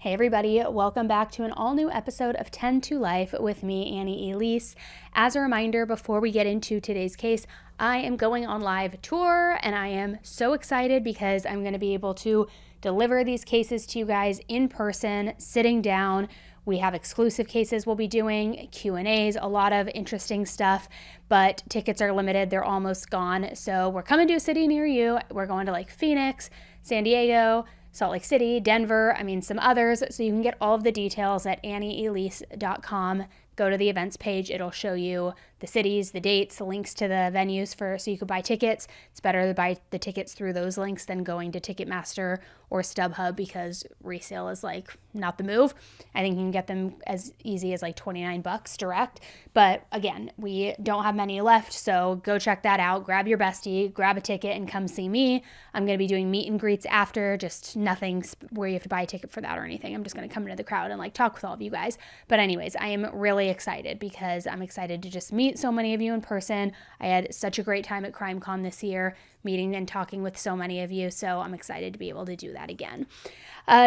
Hey everybody, welcome back to an all-new episode of 10 to Life with me, Annie Elise. As a reminder, before we get into today's case, I am going on live tour and I am so excited because I'm going to be able to deliver these cases to you guys in person, sitting down. We have exclusive cases we'll be doing, Q&As, a lot of interesting stuff, but tickets are limited. They're almost gone. So we're coming to a city near you. We're going to like Phoenix, San Diego, Salt Lake City, Denver, some others. So you can get all of the details at annieelise.com. Go to the events page. It'll show you the cities, the dates, the links to the venues so you could buy tickets. It's better to buy the tickets through those links than going to Ticketmaster or StubHub because resale is like not the move. I think you can get them as easy as like $29 direct. But again, we don't have many left, so go check that out. Grab your bestie, grab a ticket, and come see me. I'm going to be doing meet and greets after, just nothing where you have to buy a ticket for that or anything. I'm just going to come into the crowd and like talk with all of you guys. But anyways, I am really excited because I'm excited to just meet so many of you in person. I had such a great time at CrimeCon this year, meeting and talking with so many of you, so I'm excited to be able to do that again.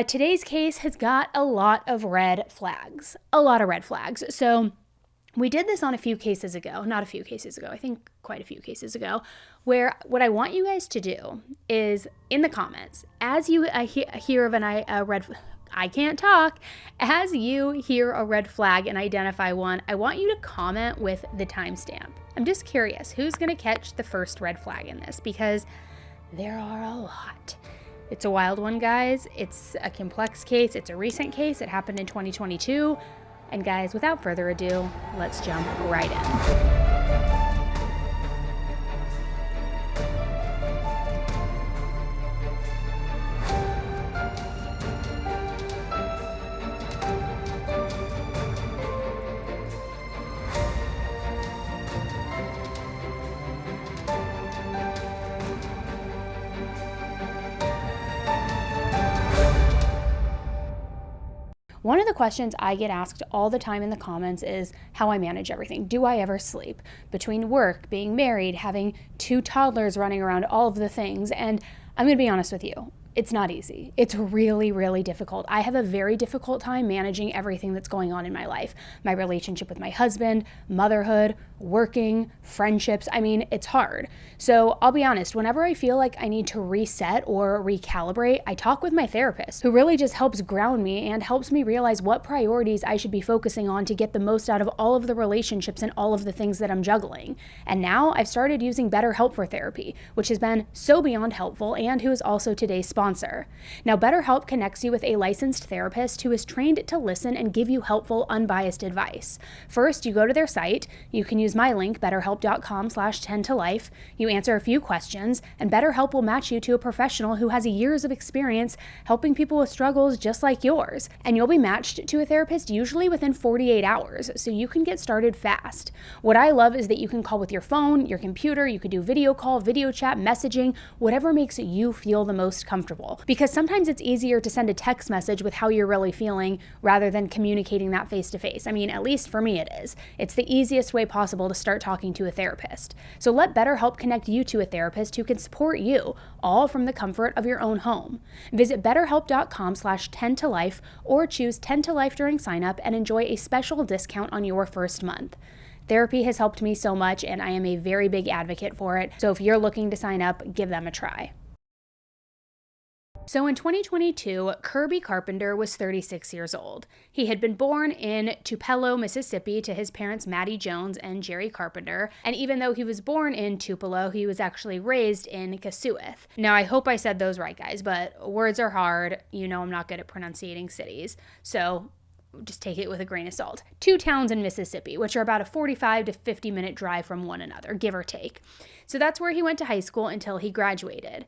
Today's case has got a lot of red flags. So we did this on I think quite a few cases ago, where what I want you guys to do is in the comments, as you hear of as you hear a red flag and identify one, I want you to comment with the timestamp. I'm just curious, who's going to catch the first red flag in this? Because there are a lot. It's a wild one, guys. It's a complex case. It's a recent case. It happened in 2022. And guys, without further ado, let's jump right in. One of the questions I get asked all the time in the comments is how I manage everything. Do I ever sleep? Between work, being married, having 2 toddlers running around, all of the things. And I'm going to be honest with you. It's not easy. It's really, really difficult. I have a very difficult time managing everything that's going on in my life. My relationship with my husband, motherhood, working, friendships. It's hard. So I'll be honest, whenever I feel like I need to reset or recalibrate, I talk with my therapist, who really just helps ground me and helps me realize what priorities I should be focusing on to get the most out of all of the relationships and all of the things that I'm juggling. And now I've started using BetterHelp for therapy, which has been so beyond helpful and who is also today's sponsor. Now, BetterHelp connects you with a licensed therapist who is trained to listen and give you helpful, unbiased advice. First, you go to their site. You can use my link, betterhelp.com/10tolife. You answer a few questions, and BetterHelp will match you to a professional who has years of experience helping people with struggles just like yours. And you'll be matched to a therapist usually within 48 hours, so you can get started fast. What I love is that you can call with your phone, your computer, you could do video call, video chat, messaging, whatever makes you feel the most comfortable. Because sometimes it's easier to send a text message with how you're really feeling rather than communicating that face to face. At least for me it is. It's the easiest way possible to start talking to a therapist. So let BetterHelp connect you to a therapist who can support you, all from the comfort of your own home. Visit betterhelp.com/10tolife or choose 10 to Life during sign up and enjoy a special discount on your first month. Therapy has helped me so much and I am a very big advocate for it. So if you're looking to sign up, give them a try. So in 2022, Kirby Carpenter was 36 years old. He had been born in Tupelo, Mississippi to his parents Maddie Jones and Jerry Carpenter, and even though he was born in Tupelo, he was actually raised in Kasuith. Now, I hope I said those right, guys, but words are hard. I'm not good at pronunciating cities, so just take it with a grain of salt. 2 towns in Mississippi, which are about a 45 to 50 minute drive from one another, give or take. So that's where he went to high school until he graduated.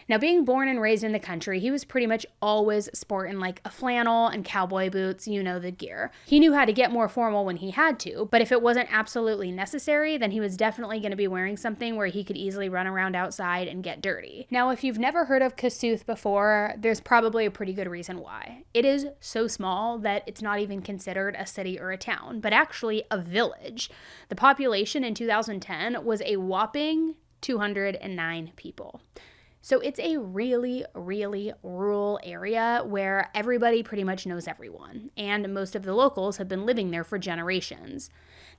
Now, being born and raised in the country, he was pretty much always sporting like a flannel and cowboy boots, the gear. He knew how to get more formal when he had to, but if it wasn't absolutely necessary, then he was definitely going to be wearing something where he could easily run around outside and get dirty. Now, if you've never heard of Kasuth before, there's probably a pretty good reason why. It is so small that it's not even considered a city or a town, but actually a village. The population in 2010 was a whopping 209 people. So it's a really, really rural area where everybody pretty much knows everyone, and most of the locals have been living there for generations.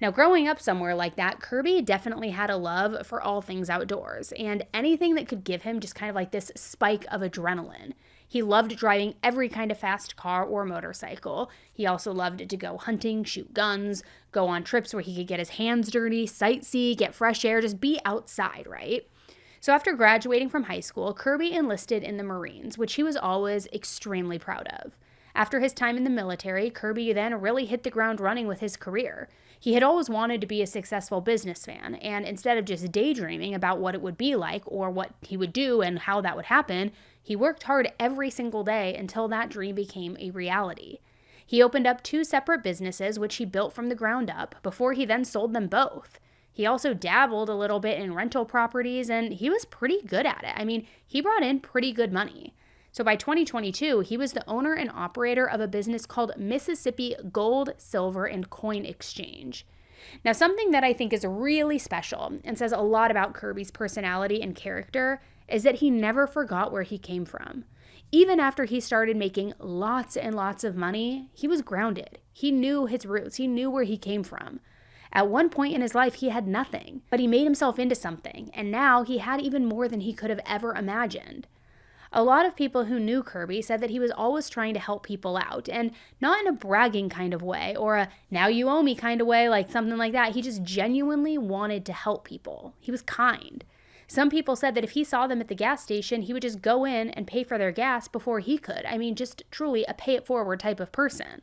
Now, growing up somewhere like that, Kirby definitely had a love for all things outdoors and anything that could give him just kind of like this spike of adrenaline. He loved driving every kind of fast car or motorcycle. He also loved to go hunting, shoot guns, go on trips where he could get his hands dirty, sightsee, get fresh air, just be outside, right? So after graduating from high school, Kirby enlisted in the Marines, which he was always extremely proud of. After his time in the military, Kirby then really hit the ground running with his career. He had always wanted to be a successful businessman, and instead of just daydreaming about what it would be like or what he would do and how that would happen, he worked hard every single day until that dream became a reality. He opened up 2 separate businesses, which he built from the ground up, before he then sold them both. He also dabbled a little bit in rental properties, and he was pretty good at it. I mean, he brought in pretty good money. So by 2022, he was the owner and operator of a business called Mississippi Gold, Silver, and Coin Exchange. Now, something that I think is really special and says a lot about Kirby's personality and character is that he never forgot where he came from. Even after he started making lots and lots of money, he was grounded. He knew his roots. He knew where he came from. At one point in his life, he had nothing, but he made himself into something, and now he had even more than he could have ever imagined. A lot of people who knew Kirby said that he was always trying to help people out, and not in a bragging kind of way or a now you owe me kind of way, like something like that. He just genuinely wanted to help people. He was kind. Some people said that if he saw them at the gas station, he would just go in and pay for their gas before he could. I mean, just truly a pay it forward type of person.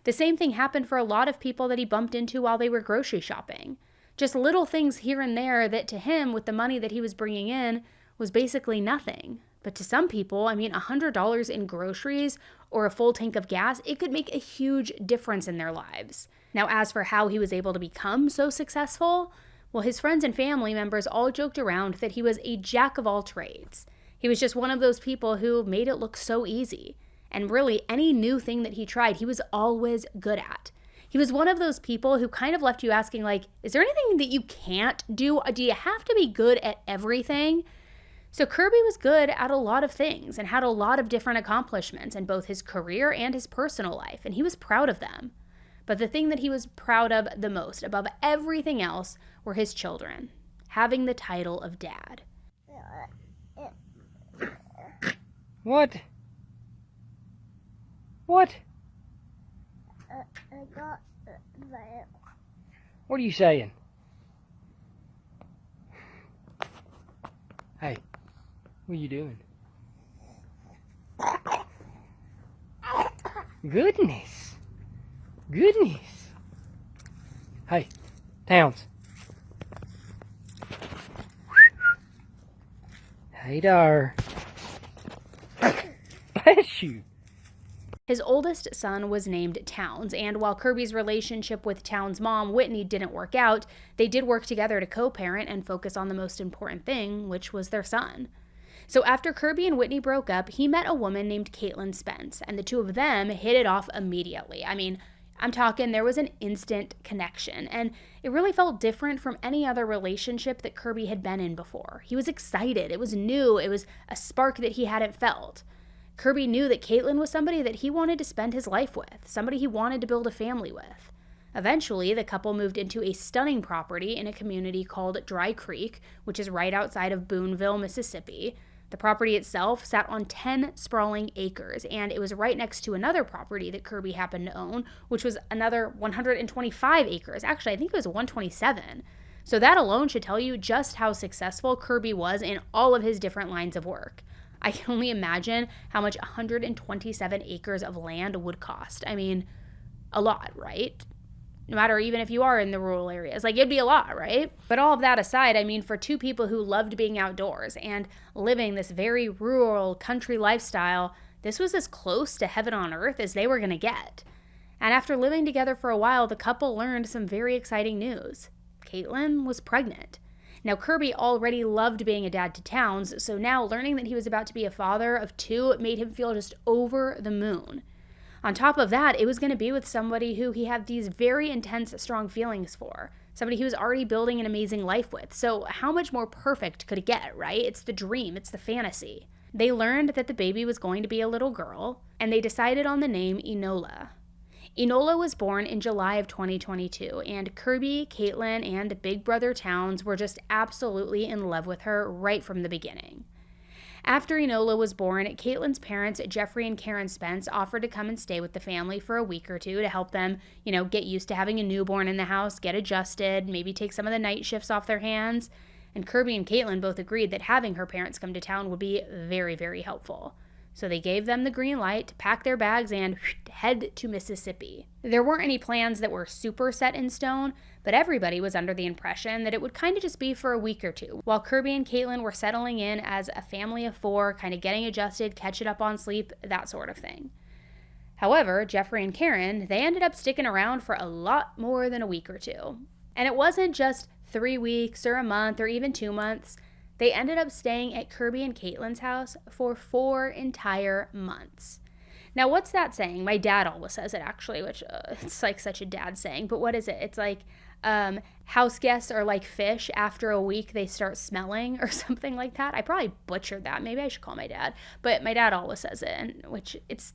The same thing happened for a lot of people that he bumped into while they were grocery shopping. Just little things here and there that to him, with the money that he was bringing in, was basically nothing. But to some people, I mean, $100 in groceries or a full tank of gas, it could make a huge difference in their lives. Now, as for how he was able to become so successful, well, his friends and family members all joked around that he was a jack of all trades. He was just one of those people who made it look so easy. And really, any new thing that he tried, he was always good at. He was one of those people who kind of left you asking, like, is there anything that you can't do? Do you have to be good at everything? So Kirby was good at a lot of things and had a lot of different accomplishments in both his career and his personal life, and he was proud of them. But the thing that he was proud of the most, above everything else, were his children, having the title of dad. What? What? I got that. What are you saying? Hey, what are you doing? Goodness. Goodness. Hey, Towns. Hey there. Bless you. His oldest son was named Towns, and while Kirby's relationship with Towns' mom, Whitney, didn't work out, they did work together to co-parent and focus on the most important thing, which was their son. So after Kirby and Whitney broke up, he met a woman named Caitlin Spence, and the two of them hit it off immediately. I mean, I'm talking there was an instant connection, and it really felt different from any other relationship that Kirby had been in before. He was excited. It was new. It was a spark that he hadn't felt. Kirby knew that Caitlin was somebody that he wanted to spend his life with, somebody he wanted to build a family with. Eventually, the couple moved into a stunning property in a community called Dry Creek, which is right outside of Booneville, Mississippi. The property itself sat on 10 sprawling acres, and it was right next to another property that Kirby happened to own, which was another 125 acres. Actually, I think it was 127. So that alone should tell you just how successful Kirby was in all of his different lines of work. I can only imagine how much 127 acres of land would cost. I mean, a lot, right? No matter even if you are in the rural areas, like it'd be a lot, right? But all of that aside, I mean, for two people who loved being outdoors and living this very rural country lifestyle, this was as close to heaven on earth as they were going to get. And after living together for a while, the couple learned some very exciting news. Caitlin was pregnant. Now, Kirby already loved being a dad to Towns, so now learning that he was about to be a father of 2 made him feel just over the moon. On top of that, it was going to be with somebody who he had these very intense, strong feelings for, somebody he was already building an amazing life with. So how much more perfect could it get, right? It's the dream, it's the fantasy. They learned that the baby was going to be a little girl, and they decided on the name Enola. Enola was born in July of 2022, and Kirby, Caitlin, and Big Brother Towns were just absolutely in love with her right from the beginning. After Enola was born, Caitlin's parents, Jeffrey and Karen Spence, offered to come and stay with the family for a week or two to help them, get used to having a newborn in the house, get adjusted, maybe take some of the night shifts off their hands. And Kirby and Caitlin both agreed that having her parents come to town would be very, very helpful. So they gave them the green light to pack their bags and head to Mississippi. There weren't any plans that were super set in stone, but everybody was under the impression that it would kind of just be for a week or two, while Kirby and Caitlin were settling in as a family of 4, kind of getting adjusted, catching up on sleep, that sort of thing. However, Jeffrey and Karen, they ended up sticking around for a lot more than a week or two. And it wasn't just 3 weeks or a month or even 2 months. They ended up staying at Kirby and Caitlin's house for 4 entire months. Now, what's that saying? My dad always says it, actually, which it's like such a dad saying. But what is it? It's like house guests are like fish. After a week, they start smelling or something like that. I probably butchered that. Maybe I should call my dad. But my dad always says it, and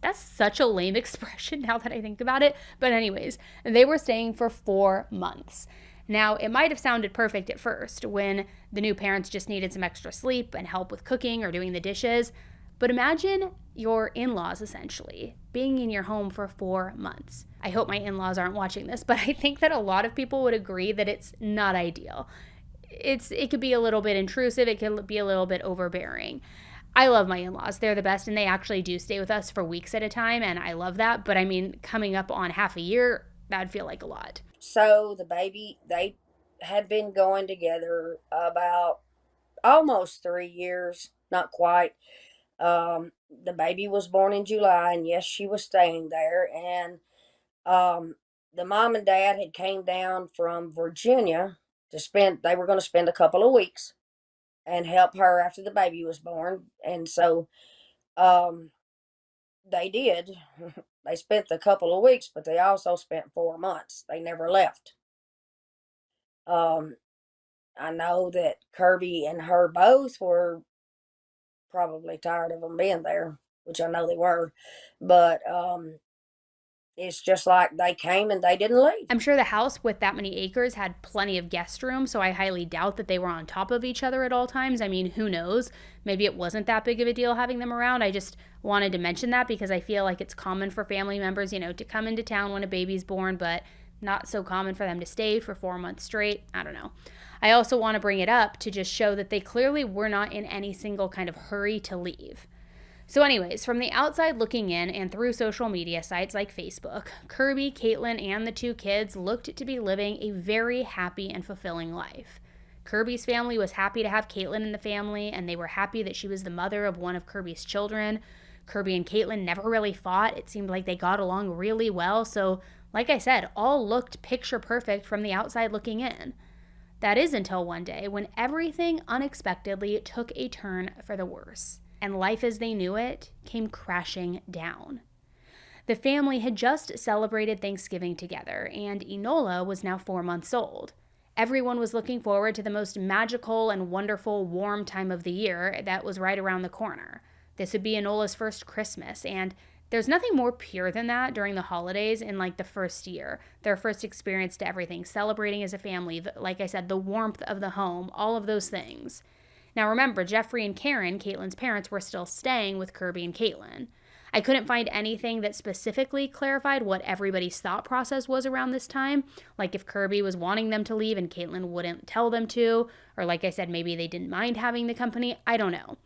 that's such a lame expression now that I think about it. But anyways, they were staying for 4 months. Now, it might have sounded perfect at first when the new parents just needed some extra sleep and help with cooking or doing the dishes. But imagine your in-laws, essentially, being in your home for 4 months. I hope my in-laws aren't watching this, but I think that a lot of people would agree that it's not ideal. It could be a little bit intrusive. It could be a little bit overbearing. I love my in-laws. They're the best, and they actually do stay with us for weeks at a time, and I love that. But I mean, coming up on half a year, that'd feel like a lot. So the baby, they had been going together about almost 3 years, not quite. The baby was born in July, and yes, she was staying there. And the mom and dad had came down from Virginia they were going to spend a couple of weeks and help her after the baby was born. And so they did. They spent a couple of weeks, but they also spent 4 months. They never left. I know that Kirby and her both were probably tired of them being there, which I know they were. But it's just like they came and they didn't leave. I'm sure the house with that many acres had plenty of guest room, so I highly doubt that they were on top of each other at all times. I mean, who knows? Maybe it wasn't that big of a deal having them around. I just wanted to mention that because I feel like it's common for family members, to come into town when a baby's born, but not so common for them to stay for 4 months straight. I don't know. I also want to bring it up to just show that they clearly were not in any single kind of hurry to leave. So anyways, from the outside looking in and through social media sites like Facebook, Kirby, Caitlin, and the 2 kids looked to be living a very happy and fulfilling life. Kirby's family was happy to have Caitlin in the family, and they were happy that she was the mother of one of Kirby's children. Kirby and Caitlin never really fought. It seemed like they got along really well, so like I said, all looked picture perfect from the outside looking in. That is until one day when everything unexpectedly took a turn for the worse, and life as they knew it came crashing down. The family had just celebrated Thanksgiving together, and Enola was now 4 months old. Everyone was looking forward to the most magical and wonderful warm time of the year that was right around the corner. This would be Enola's first Christmas, and there's nothing more pure than that during the holidays in like the first year. Their first experience to everything, celebrating as a family, like I said, the warmth of the home, all of those things. Now remember, Jeffrey and Karen, Caitlin's parents, were still staying with Kirby and Caitlin. I couldn't find anything that specifically clarified what everybody's thought process was around this time, like if Kirby was wanting them to leave and Caitlin wouldn't tell them to, or like I said, maybe they didn't mind having the company. I don't know.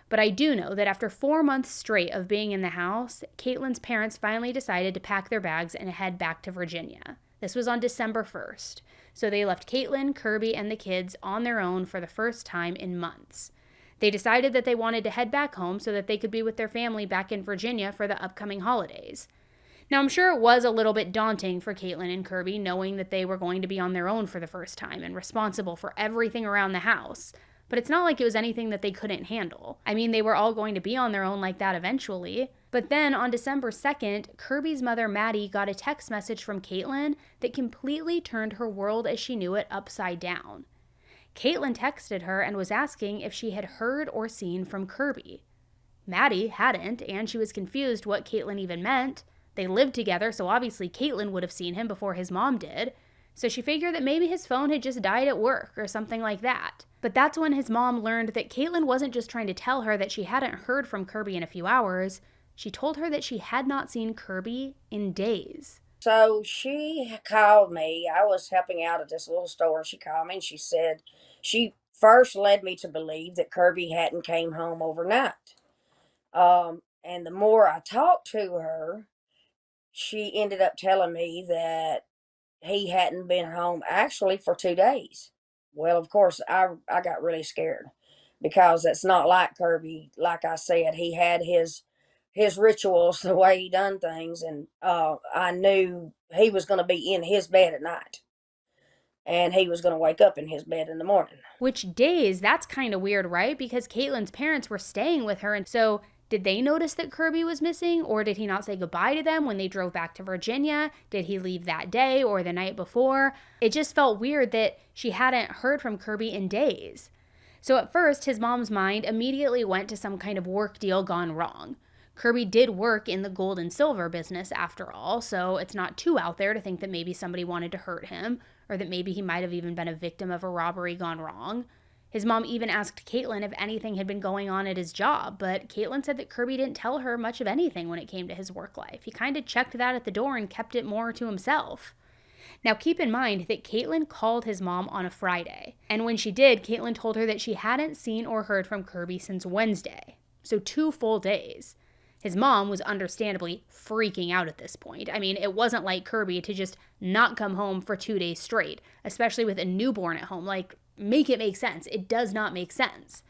But I do know that after 4 months straight of being in the house, Caitlin's parents finally decided to pack their bags and head back to Virginia. This was on December 1st. So they left Caitlin, Kirby, and the kids on their own for the first time in months. They decided that they wanted to head back home so that they could be with their family back in Virginia for the upcoming holidays. Now, I'm sure it was a little bit daunting for Caitlin and Kirby knowing that they were going to be on their own for the first time and responsible for everything around the house. But it's not like it was anything that they couldn't handle. I mean, they were all going to be on their own like that eventually. But then on December 2nd, Kirby's mother, Maddie, got a text message from Caitlin that completely turned her world as she knew it upside down. Caitlin texted her and was asking if she had heard or seen from Kirby. Maddie hadn't, and she was confused what Caitlin even meant. They lived together, so obviously Caitlin would have seen him before his mom did. So she figured that maybe his phone had just died at work or something like that. But that's when his mom learned that Caitlin wasn't just trying to tell her that she hadn't heard from Kirby in a few hours. She told her that she had not seen Kirby in days. So she called me. I was helping out at this little store. She called me and she said she first led me to believe that Kirby hadn't came home overnight. And the more I talked to her, she ended up telling me that he hadn't been home actually for 2 days. Well, of course, I got really scared because that's not like Kirby. Like I said, he had his rituals, the way he done things, and I knew he was going to be in his bed at night. And he was going to wake up in his bed in the morning. Which days? That's kind of weird, right? Because Caitlin's parents were staying with her, and so did they notice that Kirby was missing, or did he not say goodbye to them when they drove back to Virginia? Did he leave that day or the night before? It just felt weird that she hadn't heard from Kirby in days. So at first, his mom's mind immediately went to some kind of work deal gone wrong. Kirby did work in the gold and silver business after all, so it's not too out there to think that maybe somebody wanted to hurt him, or that maybe he might have even been a victim of a robbery gone wrong. His mom even asked Caitlin if anything had been going on at his job, but Caitlin said that Kirby didn't tell her much of anything when it came to his work life. He kind of checked that at the door and kept it more to himself. Now keep in mind that Caitlin called his mom on a Friday, and when she did, Caitlin told her that she hadn't seen or heard from Kirby since Wednesday, so 2 full days. His mom was understandably freaking out at this point. I mean, it wasn't like Kirby to just not come home for 2 days straight, especially with a newborn at home. Like, make it make sense. It does not make sense.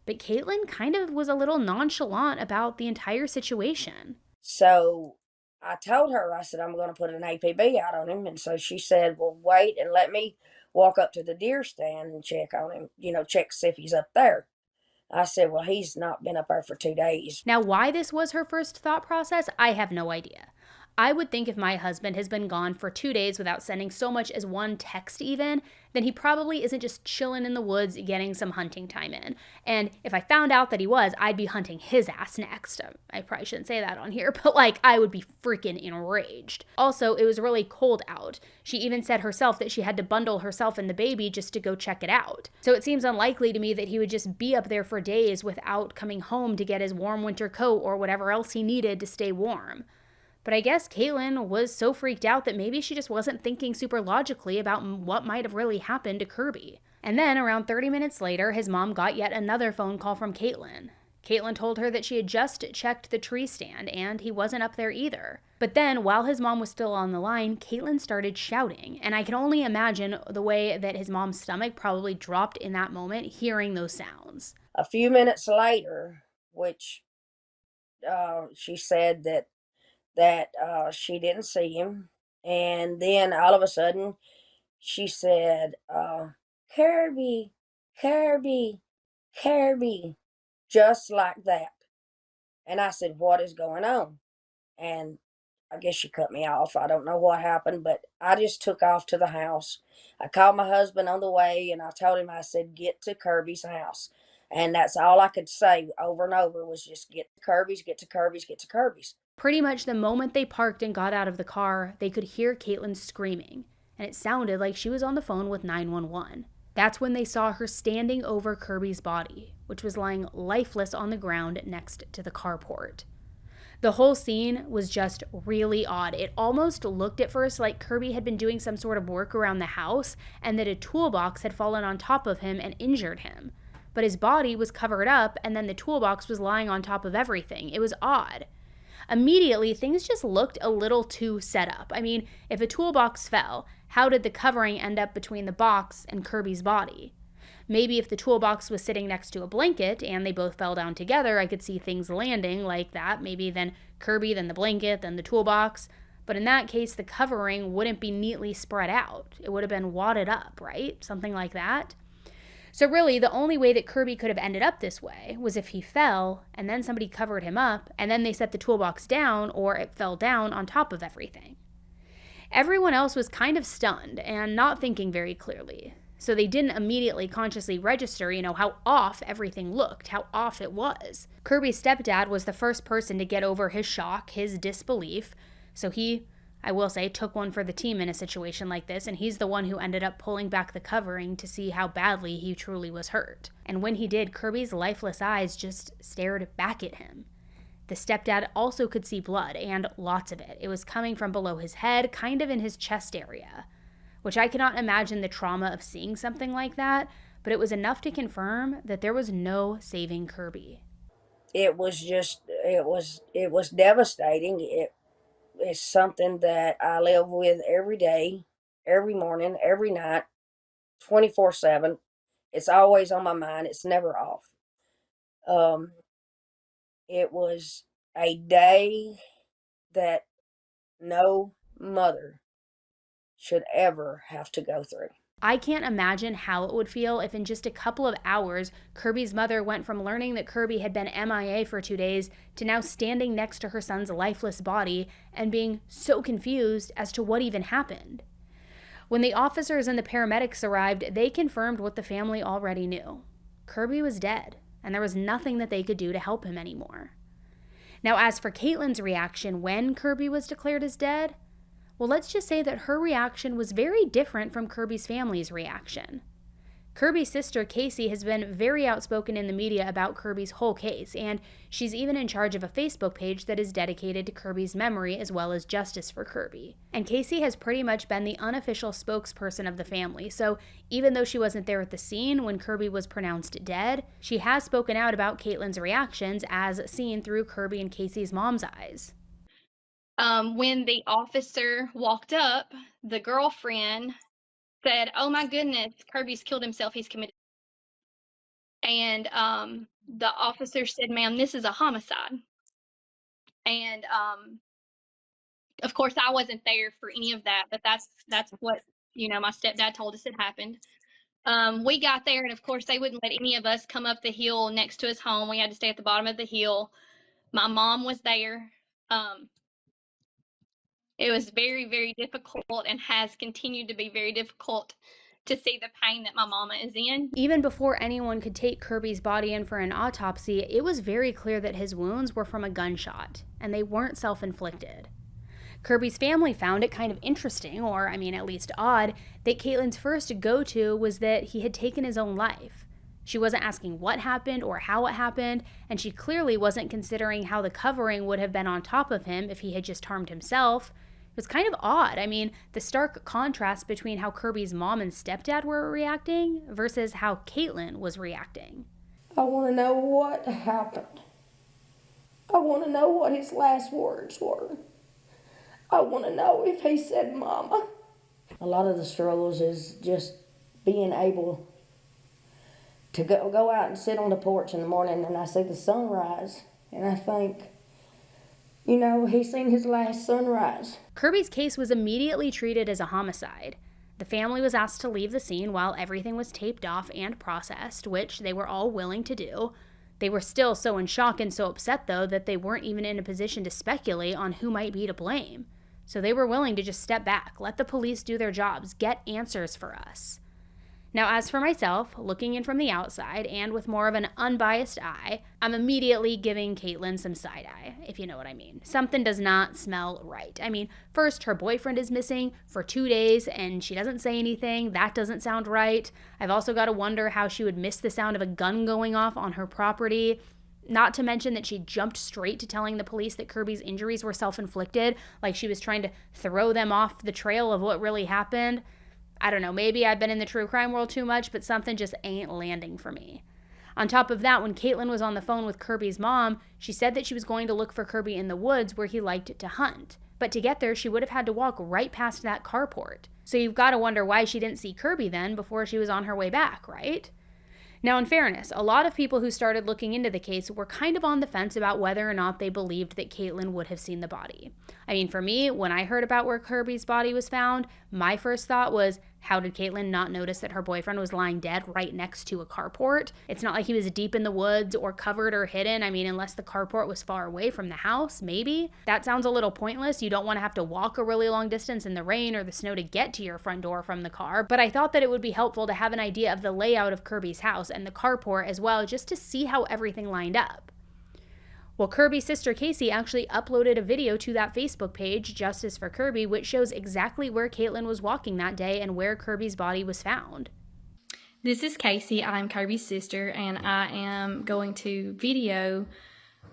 But Caitlin kind of was a little nonchalant about the entire situation. So I told her, I said, I'm going to put an APB out on him. And so she said, well, wait and let me walk up to the deer stand and check on him, check to see if he's up there. I said, well, he's not been up there for 2 days. Now, why this was her first thought process, I have no idea. I would think if my husband has been gone for 2 days without sending so much as one text even, then he probably isn't just chilling in the woods getting some hunting time in. And if I found out that he was, I'd be hunting his ass next. I probably shouldn't say that on here, but I would be freaking enraged. Also, it was really cold out. She even said herself that she had to bundle herself and the baby just to go check it out. So it seems unlikely to me that he would just be up there for days without coming home to get his warm winter coat or whatever else he needed to stay warm. But I guess Caitlin was so freaked out that maybe she just wasn't thinking super logically about what might have really happened to Kirby. And then around 30 minutes later, his mom got yet another phone call from Caitlin. Caitlin told her that she had just checked the tree stand and he wasn't up there either. But then, while his mom was still on the line, Caitlin started shouting. And I can only imagine the way that his mom's stomach probably dropped in that moment hearing those sounds. A few minutes later, which she said that she didn't see him. And then all of a sudden, she said, Kirby, Kirby, Kirby, just like that. And I said, what is going on? And I guess she cut me off. I don't know what happened, but I just took off to the house. I called my husband on the way, and I told him, I said, get to Kirby's house. And that's all I could say over and over was just get to Kirby's, get to Kirby's, get to Kirby's. Pretty much the moment they parked and got out of the car, they could hear Caitlin screaming, and it sounded like she was on the phone with 911. That's when they saw her standing over Kirby's body, which was lying lifeless on the ground next to the carport. The whole scene was just really odd. It almost looked at first like Kirby had been doing some sort of work around the house and that a toolbox had fallen on top of him and injured him. But his body was covered up and then the toolbox was lying on top of everything. It was odd. Immediately, things just looked a little too set up. I mean, if a toolbox fell, how did the covering end up between the box and Kirby's body? Maybe if the toolbox was sitting next to a blanket and they both fell down together, I could see things landing like that. Maybe then Kirby, then the blanket, then the toolbox. But in that case, the covering wouldn't be neatly spread out. It would have been wadded up, right? Something like that. So really, the only way that Kirby could have ended up this way was if he fell, and then somebody covered him up, and then they set the toolbox down, or it fell down on top of everything. Everyone else was kind of stunned and not thinking very clearly. So they didn't immediately consciously register, how off everything looked, how off it was. Kirby's stepdad was the first person to get over his shock, his disbelief. So he, I will say, took one for the team in a situation like this, and he's the one who ended up pulling back the covering to see how badly he truly was hurt. And when he did, Kirby's lifeless eyes just stared back at him. The stepdad also could see blood, and lots of it. It was coming from below his head, kind of in his chest area, which I cannot imagine the trauma of seeing something like that, but it was enough to confirm that there was no saving Kirby. It was devastating. It's something that I live with every day, every morning, every night, 24/7. It's always on my mind. It's never off. It was a day that no mother should ever have to go through. I can't imagine how it would feel if in just a couple of hours, Kirby's mother went from learning that Kirby had been MIA for 2 days to now standing next to her son's lifeless body and being so confused as to what even happened. When the officers and the paramedics arrived, they confirmed what the family already knew. Kirby was dead, and there was nothing that they could do to help him anymore. Now, as for Caitlin's reaction when Kirby was declared as dead, well, let's just say that her reaction was very different from Kirby's family's reaction. Kirby's sister, Casey, has been very outspoken in the media about Kirby's whole case, and she's even in charge of a Facebook page that is dedicated to Kirby's memory as well as justice for Kirby. And Casey has pretty much been the unofficial spokesperson of the family, so even though she wasn't there at the scene when Kirby was pronounced dead, she has spoken out about Caitlin's reactions as seen through Kirby and Casey's mom's eyes. When the officer walked up, the girlfriend said, "Oh my goodness, Kirby's killed himself, he's committed." And the officer said, "Ma'am, this is a homicide." And of course I wasn't there for any of that, but that's what, my stepdad told us had happened. We got there, and of course they wouldn't let any of us come up the hill next to his home. We had to stay at the bottom of the hill. My mom was there. It was very, very difficult and has continued to be very difficult to see the pain that my mama is in. Even before anyone could take Kirby's body in for an autopsy, it was very clear that his wounds were from a gunshot, and they weren't self-inflicted. Kirby's family found it kind of interesting, or at least odd, that Caitlin's first go-to was that he had taken his own life. She wasn't asking what happened or how it happened, and she clearly wasn't considering how the covering would have been on top of him if he had just harmed himself. It was kind of odd. The stark contrast between how Kirby's mom and stepdad were reacting versus how Caitlin was reacting. I want to know what happened. I want to know what his last words were. I want to know if he said mama. A lot of the struggles is just being able to go out and sit on the porch in the morning and I see the sunrise and I think, he's seen his last sunrise. Kirby's case was immediately treated as a homicide. The family was asked to leave the scene while everything was taped off and processed, which they were all willing to do. They were still so in shock and so upset, though, that they weren't even in a position to speculate on who might be to blame. So they were willing to just step back, let the police do their jobs, get answers for us. Now, as for myself, looking in from the outside and with more of an unbiased eye, I'm immediately giving Caitlin some side eye, if you know what I mean. Something does not smell right. First, her boyfriend is missing for 2 days and she doesn't say anything. That doesn't sound right. I've also got to wonder how she would miss the sound of a gun going off on her property. Not to mention that she jumped straight to telling the police that Kirby's injuries were self-inflicted, like she was trying to throw them off the trail of what really happened. I don't know, maybe I've been in the true crime world too much, but something just ain't landing for me. On top of that, when Caitlin was on the phone with Kirby's mom, she said that she was going to look for Kirby in the woods where he liked to hunt. But to get there, she would have had to walk right past that carport. So you've got to wonder why she didn't see Kirby then before she was on her way back, right? Now, in fairness, a lot of people who started looking into the case were kind of on the fence about whether or not they believed that Caitlin would have seen the body. For me, when I heard about where Kirby's body was found, my first thought was, How did Caitlin not notice that her boyfriend was lying dead right next to a carport? It's not like he was deep in the woods or covered or hidden. I mean, unless the carport was far away from the house, maybe. That sounds a little pointless. You don't want to have to walk a really long distance in the rain or the snow to get to your front door from the car, but I thought that it would be helpful to have an idea of the layout of Kirby's house and the carport as well, just to see how everything lined up. Well, Kirby's sister Casey actually uploaded a video to that Facebook page, Justice for Kirby, which shows exactly where Caitlin was walking that day and where Kirby's body was found. This is Casey. I'm Kirby's sister, and I am going to video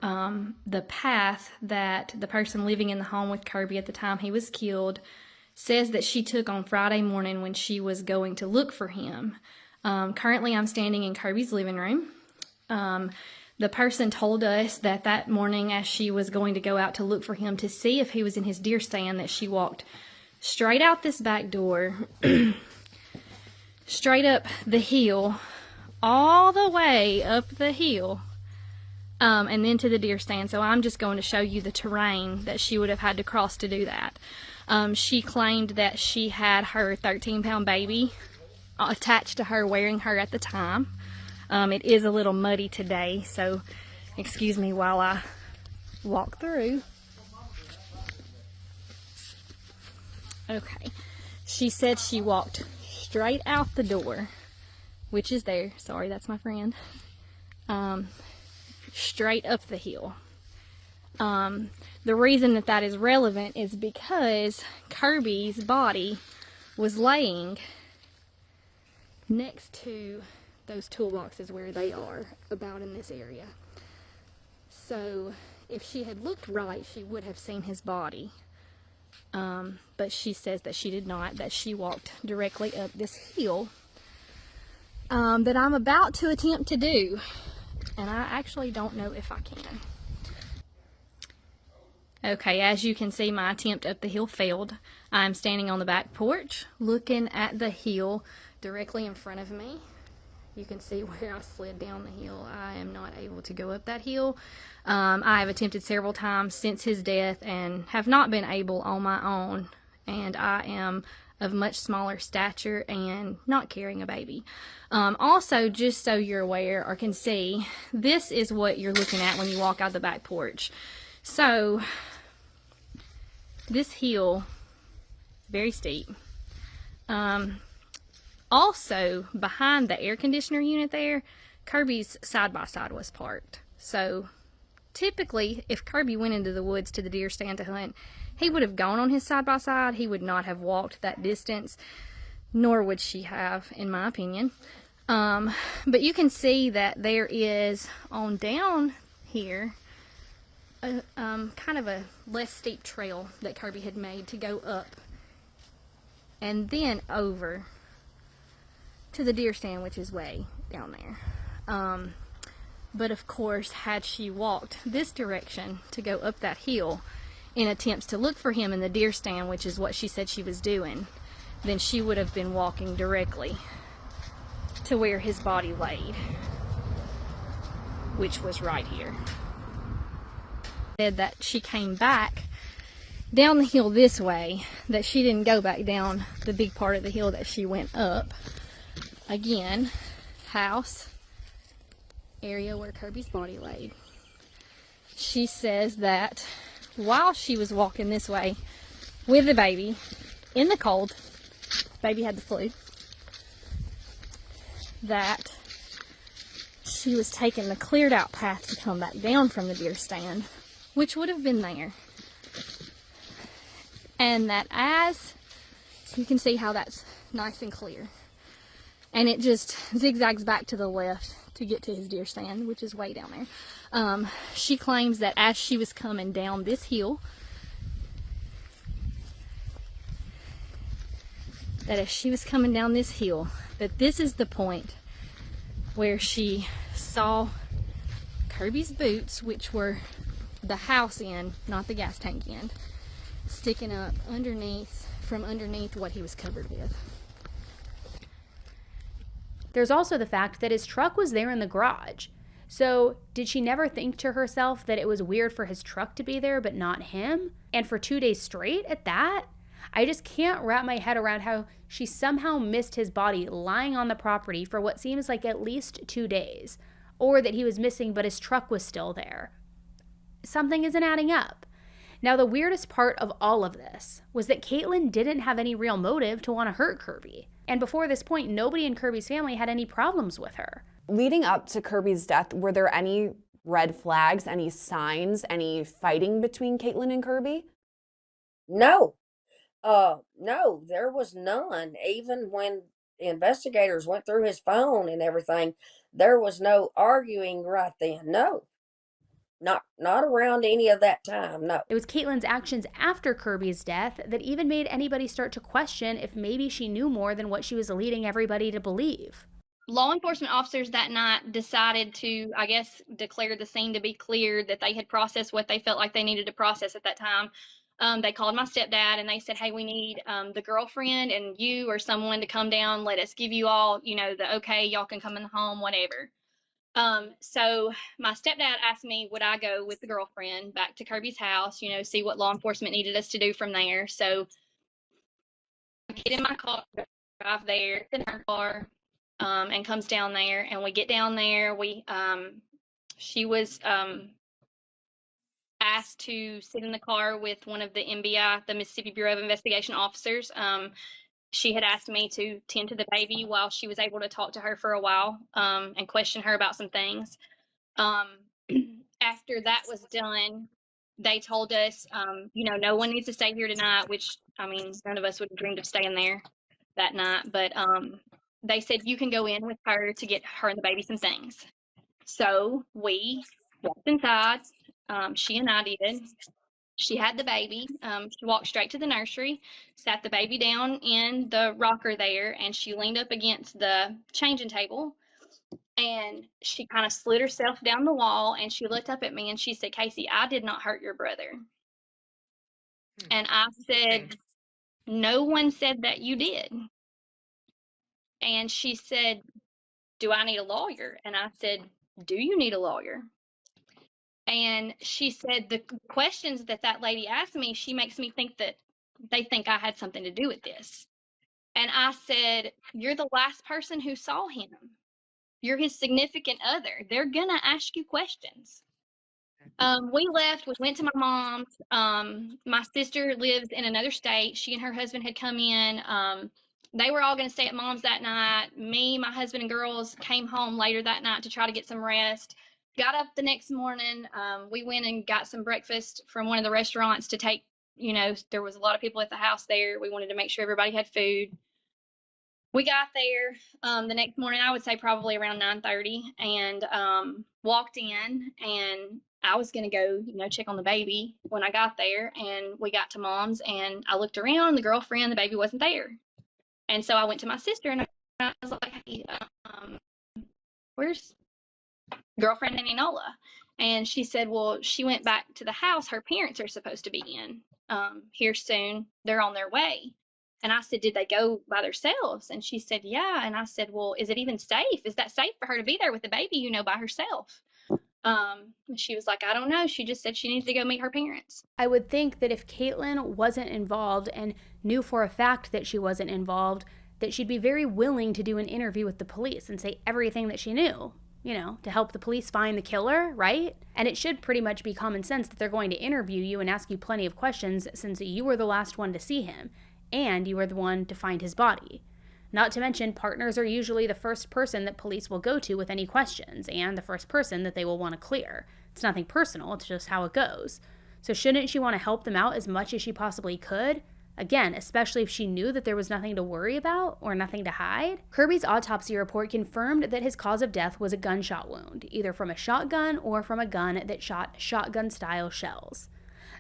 the path that the person living in the home with Kirby at the time he was killed says that she took on Friday morning when she was going to look for him. Currently, I'm standing in Kirby's living room. The person told us that that morning as she was going to go out to look for him to see if he was in his deer stand, that she walked straight out this back door, straight up the hill, all the way up the hill, and then to the deer stand. So I'm just going to show you the terrain that she would have had to cross to do that. She claimed that she had her 13-pound baby attached to her, wearing her at the time. It is a little muddy today, so excuse me while I walk through. Okay, she said she walked straight out the door, which is there. Sorry, that's my friend. Straight up the hill. The reason that that is relevant is because Kirby's body was laying next to those toolboxes where they are, about in this area. So if she had looked right, she would have seen his body. But she says that she did not, that she walked directly up this hill that I'm about to attempt to do. And I actually don't know if I can. Okay, as you can see, my attempt up the hill failed. I'm standing on the back porch looking at the hill directly in front of me. You can see where I slid down the hill. I am not able to go up that hill. I have attempted several times since his death and have not been able on my own. And I am of much smaller stature and not carrying a baby. Also, just so you're aware or can see, this is what you're looking at when you walk out the back porch. So, this hill is very steep. Also, behind the air conditioner unit there, Kirby's side-by-side was parked. So, typically, if Kirby went into the woods to the deer stand to hunt, he would have gone on his side-by-side. He would not have walked that distance, nor would she have, in my opinion. But you can see that there is, on down here, kind of a less steep trail that Kirby had made to go up and then over to the deer stand, which is way down there. But of course, had she walked this direction to go up that hill in attempts to look for him in the deer stand, which is what she said she was doing, then she would have been walking directly to where his body laid, which was right here. Said that she came back down the hill this way, that she didn't go back down the big part of the hill that she went up. Again, house, area where Kirby's body laid. She says that while she was walking this way with the baby in the cold, baby had the flu, that she was taking the cleared out path to come back down from the deer stand, which would have been there. And that as you can see how that's nice and clear. And it just zigzags back to the left to get to his deer stand, which is way down there. She claims that as she was coming down this hill, that this is the point where she saw Kirby's boots, which were the house end, not the gas tank end, sticking up from underneath what he was covered with. There's also the fact that his truck was there in the garage. So did she never think to herself that it was weird for his truck to be there but not him? And for 2 days straight at that? I just can't wrap my head around how she somehow missed his body lying on the property for what seems like at least 2 days, or that he was missing but his truck was still there. Something isn't adding up. Now, the weirdest part of all of this was that Caitlin didn't have any real motive to want to hurt Kirby. And before this point, nobody in Kirby's family had any problems with her. Leading up to Kirby's death, were there any red flags, any signs, any fighting between Caitlin and Kirby? No. No, there was none. Even when the investigators went through his phone and everything, there was no arguing right then. No. Not around any of that time, no. It was Caitlin's actions after Kirby's death that even made anybody start to question if maybe she knew more than what she was leading everybody to believe. Law enforcement officers that night decided to, I guess, declare the scene to be cleared, that they had processed what they felt like they needed to process at that time. They called my stepdad and they said, hey, we need the girlfriend and you or someone to come down. Let us give you all, the okay, y'all can come in the home, whatever. So my stepdad asked me, would I go with the girlfriend back to Kirby's house, see what law enforcement needed us to do from there. So I get in my car, drive there, in her car, and comes down there, and we get down there. She was asked to sit in the car with one of the MBI, the Mississippi Bureau of Investigation officers. She had asked me to tend to the baby while she was able to talk to her for a while, and question her about some things. After that was done, they told us, no one needs to stay here tonight, which, none of us would have dreamed of staying there that night. But they said, you can go in with her to get her and the baby some things. So we walked inside. She and I did. She had the baby. She walked straight to the nursery, sat the baby down in the rocker there, and she leaned up against the changing table, and she kind of slid herself down the wall, and she looked up at me and she said, Casey, I did not hurt your brother. And I said, no one said that you did. And she said, do I need a lawyer? And I said, do you need a lawyer? And she said, the questions that lady asked me, she makes me think that they think I had something to do with this. And I said, you're the last person who saw him. You're his significant other. They're going to ask you questions. We left. We went to my mom's. My sister lives in another state. She and her husband had come in. They were all going to stay at mom's that night. Me, my husband, and girls came home later that night to try to get some rest. Got up the next morning. We went and got some breakfast from one of the restaurants to take. There was a lot of people at the house there. We wanted to make sure everybody had food. We got there the next morning, I would say probably around 9:30, and walked in, and I was going to go, check on the baby when I got there. And we got to mom's, and I looked around, the girlfriend, the baby wasn't there. And so I went to my sister, and I was like, hey, where's girlfriend and Enola? And she said, well, she went back to the house her parents are supposed to be in here soon. They're on their way. And I said, did they go by themselves? And she said, yeah. And I said, well, is it even safe? Is that safe for her to be there with the baby, by herself? She was like, I don't know. She just said she needs to go meet her parents. I would think that if Caitlin wasn't involved and knew for a fact that she wasn't involved, that she'd be very willing to do an interview with the police and say everything that she knew, to help the police find the killer, right? And it should pretty much be common sense that they're going to interview you and ask you plenty of questions since you were the last one to see him and you were the one to find his body. Not to mention, partners are usually the first person that police will go to with any questions and the first person that they will want to clear. It's nothing personal, it's just how it goes. So shouldn't she want to help them out as much as she possibly could? Again, especially if she knew that there was nothing to worry about or nothing to hide. Kirby's autopsy report confirmed that his cause of death was a gunshot wound, either from a shotgun or from a gun that shot shotgun-style shells.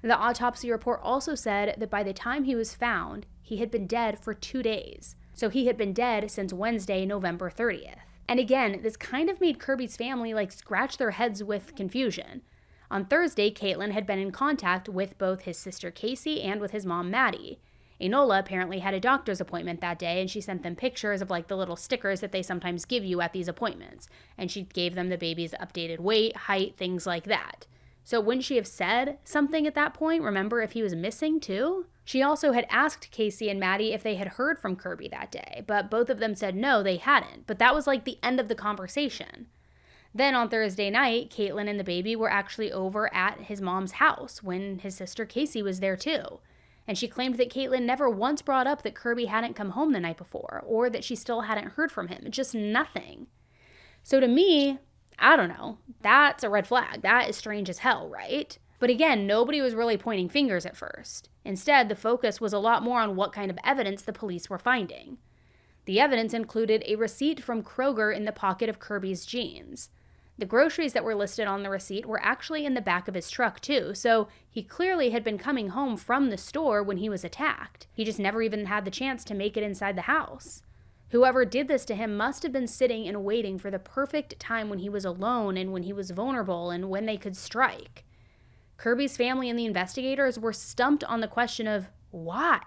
The autopsy report also said that by the time he was found, he had been dead for 2 days. So he had been dead since Wednesday, November 30th. And again, this kind of made Kirby's family scratch their heads with confusion. On Thursday, Caitlin had been in contact with both his sister Casey and with his mom Maddie. Enola apparently had a doctor's appointment that day, and she sent them pictures of the little stickers that they sometimes give you at these appointments. And she gave them the baby's updated weight, height, things like that. So wouldn't she have said something at that point? Remember if he was missing too? She also had asked Casey and Maddie if they had heard from Kirby that day, but both of them said no, they hadn't. But that was like the end of the conversation. Then on Thursday night, Caitlin and the baby were actually over at his mom's house when his sister Casey was there too. And she claimed that Caitlin never once brought up that Kirby hadn't come home the night before or that she still hadn't heard from him. Just nothing. So to me, I don't know, that's a red flag. That is strange as hell, right? But again, nobody was really pointing fingers at first. Instead, the focus was a lot more on what kind of evidence the police were finding. The evidence included a receipt from Kroger in the pocket of Kirby's jeans. The groceries that were listed on the receipt were actually in the back of his truck too, so he clearly had been coming home from the store when he was attacked. He just never even had the chance to make it inside the house. Whoever did this to him must have been sitting and waiting for the perfect time when he was alone and when he was vulnerable and when they could strike. Kirby's family and the investigators were stumped on the question of why.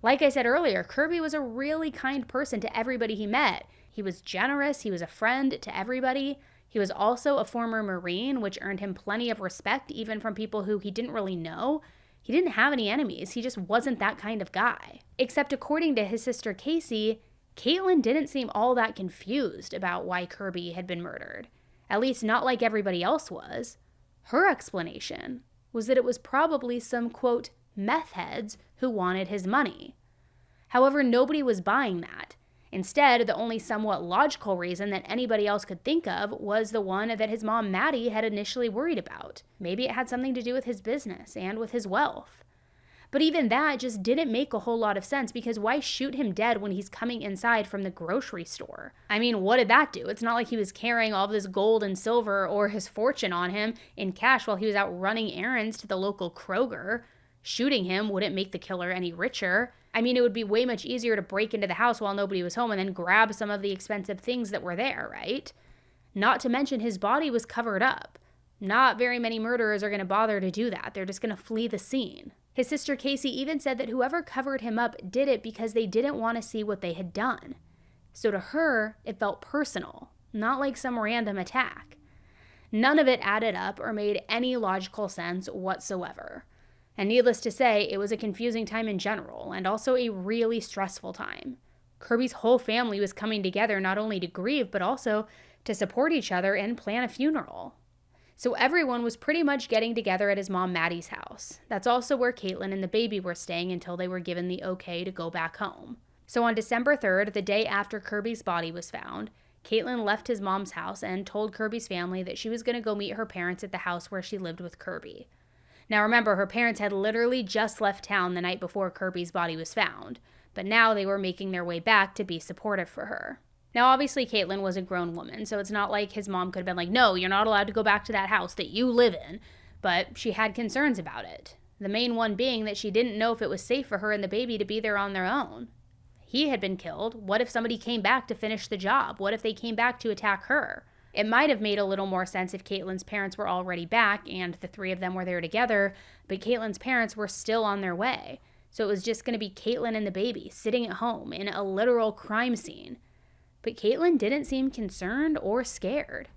Like I said earlier, Kirby was a really kind person to everybody he met. He was generous, he was a friend to everybody. He was also a former Marine, which earned him plenty of respect even from people who he didn't really know. He didn't have any enemies, he just wasn't that kind of guy. Except according to his sister Casey, Caitlin didn't seem all that confused about why Kirby had been murdered. At least not like everybody else was. Her explanation was that it was probably some, quote, meth heads who wanted his money. However, nobody was buying that. Instead, the only somewhat logical reason that anybody else could think of was the one that his mom, Maddie, had initially worried about. Maybe it had something to do with his business and with his wealth. But even that just didn't make a whole lot of sense because why shoot him dead when he's coming inside from the grocery store? I mean, what did that do? It's not like he was carrying all of this gold and silver or his fortune on him in cash while he was out running errands to the local Kroger. Shooting him wouldn't make the killer any richer. I mean, it would be way much easier to break into the house while nobody was home and then grab some of the expensive things that were there, right? Not to mention his body was covered up. Not very many murderers are going to bother to do that. They're just going to flee the scene. His sister Casey even said that whoever covered him up did it because they didn't want to see what they had done. So to her, it felt personal, not like some random attack. None of it added up or made any logical sense whatsoever. And needless to say, it was a confusing time in general, and also a really stressful time. Kirby's whole family was coming together not only to grieve, but also to support each other and plan a funeral. So everyone was pretty much getting together at his mom Maddie's house. That's also where Caitlin and the baby were staying until they were given the okay to go back home. So on December 3rd, the day after Kirby's body was found, Caitlin left his mom's house and told Kirby's family that she was going to go meet her parents at the house where she lived with Kirby. Now remember, her parents had literally just left town the night before Kirby's body was found, but now they were making their way back to be supportive for her. Now obviously Caitlin was a grown woman, so it's not like his mom could have been like, no, you're not allowed to go back to that house that you live in, but she had concerns about it. The main one being that she didn't know if it was safe for her and the baby to be there on their own. He had been killed. What if somebody came back to finish the job? What if they came back to attack her? It might have made a little more sense if Caitlin's parents were already back and the three of them were there together, but Caitlin's parents were still on their way. So it was just going to be Caitlin and the baby sitting at home in a literal crime scene. But Caitlin didn't seem concerned or scared.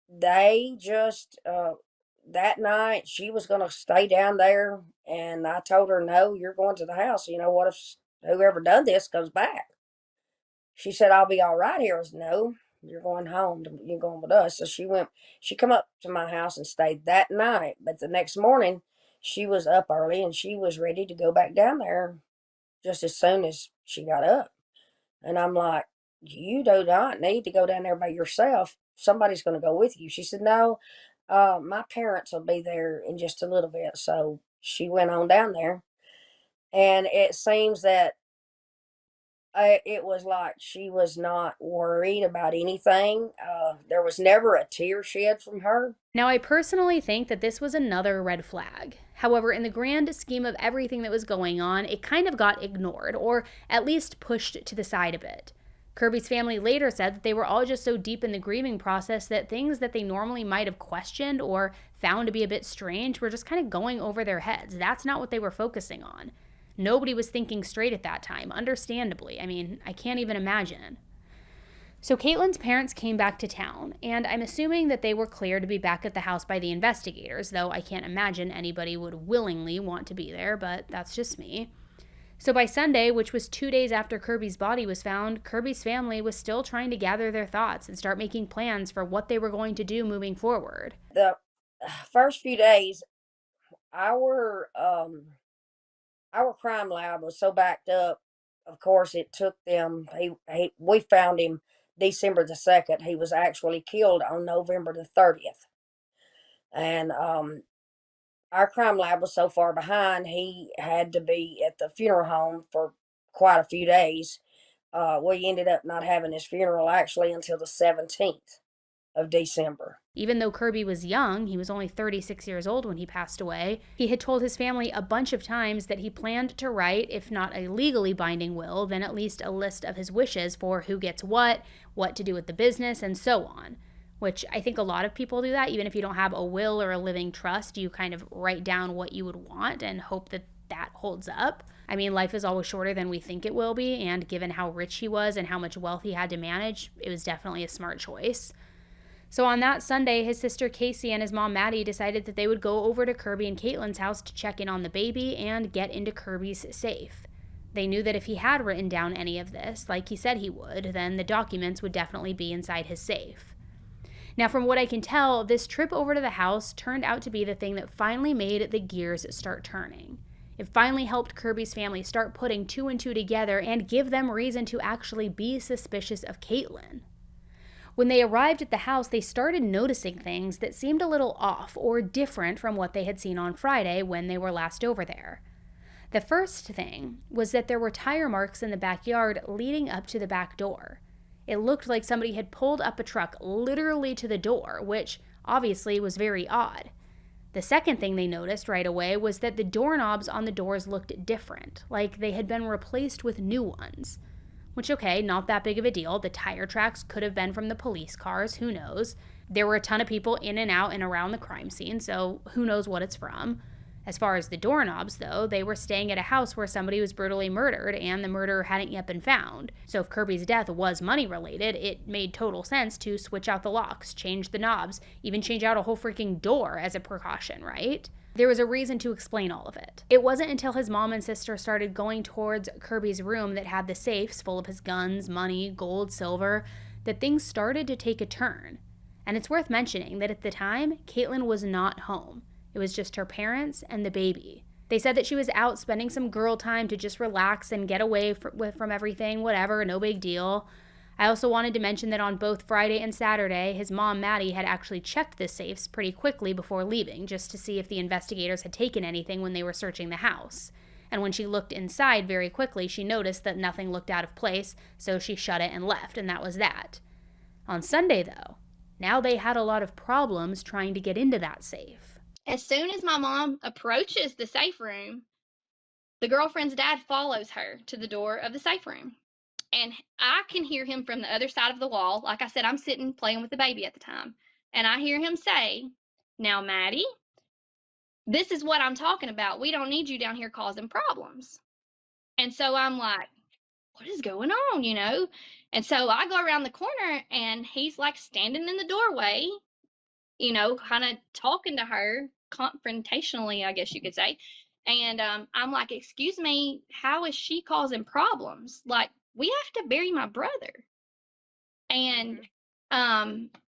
They just, that night, she was going to stay down there, and I told her, no, you're going to the house. You know, what if whoever done this comes back? She said, I'll be all right here. I was, no, you're going home. You're going with us. So she come up to my house and stayed that night. But the next morning, she was up early, and she was ready to go back down there just as soon as she got up. And I'm like, you do not need to go down there by yourself. Somebody's going to go with you. She said, no, my parents will be there in just a little bit. So she went on down there. And it seems that it was like she was not worried about anything. There was never a tear shed from her. Now, I personally think that this was another red flag. However, in the grand scheme of everything that was going on, it kind of got ignored, or at least pushed to the side a bit. Kirby's family later said that they were all just so deep in the grieving process that things that they normally might have questioned or found to be a bit strange were just kind of going over their heads. That's not what they were focusing on. Nobody was thinking straight at that time, understandably. I mean, I can't even imagine. So Caitlin's parents came back to town, and I'm assuming that they were cleared to be back at the house by the investigators, though I can't imagine anybody would willingly want to be there, but that's just me. So by Sunday, which was 2 days after Kirby's body was found, Kirby's family was still trying to gather their thoughts and start making plans for what they were going to do moving forward. The first few days, our crime lab was so backed up. Of course, it took them. We found him December the 2nd. He was actually killed on November the 30th, and our crime lab was so far behind. He had to be at the funeral home for quite a few days. We ended up not having his funeral actually until the 17th of December. Even though Kirby was young, he was only 36 years old when he passed away, he had told his family a bunch of times that he planned to write, if not a legally binding will, then at least a list of his wishes for who gets what to do with the business, and so on. Which I think a lot of people do that. Even if you don't have a will or a living trust, you kind of write down what you would want and hope that that holds up. I mean, life is always shorter than we think it will be, and given how rich he was and how much wealth he had to manage, it was definitely a smart choice. So on that Sunday, his sister Casey and his mom Maddie decided that they would go over to Kirby and Caitlin's house to check in on the baby and get into Kirby's safe. They knew that if he had written down any of this, like he said he would, then the documents would definitely be inside his safe. Now, from what I can tell, this trip over to the house turned out to be the thing that finally made the gears start turning. It finally helped Kirby's family start putting two and two together and give them reason to actually be suspicious of Caitlin. When they arrived at the house, they started noticing things that seemed a little off or different from what they had seen on Friday when they were last over there. The first thing was that there were tire marks in the backyard leading up to the back door. It looked like somebody had pulled up a truck literally to the door, which obviously was very odd. The second thing they noticed right away was that the doorknobs on the doors looked different, like they had been replaced with new ones. Which, okay, not that big of a deal. The tire tracks could have been from the police cars, who knows. There were a ton of people in and out and around the crime scene, so who knows what it's from. As far as the doorknobs, though, they were staying at a house where somebody was brutally murdered and the murderer hadn't yet been found. So if Kirby's death was money-related, it made total sense to switch out the locks, change the knobs, even change out a whole freaking door as a precaution, right? There was a reason to explain all of it. It wasn't until his mom and sister started going towards Kirby's room that had the safes full of his guns, money, gold, silver, that things started to take a turn. And it's worth mentioning that at the time, Caitlin was not home. It was just her parents and the baby. They said that she was out spending some girl time to just relax and get away from everything, whatever, no big deal. I also wanted to mention that on both Friday and Saturday, his mom, Maddie, had actually checked the safes pretty quickly before leaving, just to see if the investigators had taken anything when they were searching the house. And when she looked inside very quickly, she noticed that nothing looked out of place, so she shut it and left, and that was that. On Sunday, though, now they had a lot of problems trying to get into that safe. As soon as my mom approaches the safe room, the girlfriend's dad follows her to the door of the safe room. And I can hear him from the other side of the wall. Like I said, I'm sitting playing with the baby at the time. And I hear him say, "Now, Maddie, this is what I'm talking about. We don't need you down here causing problems." And so I'm like, what is going on, you know? And so I go around the corner and he's like standing in the doorway, you know, kind of talking to her confrontationally, I guess you could say. And I'm like, "Excuse me, how is she causing problems? Like, we have to bury my brother." And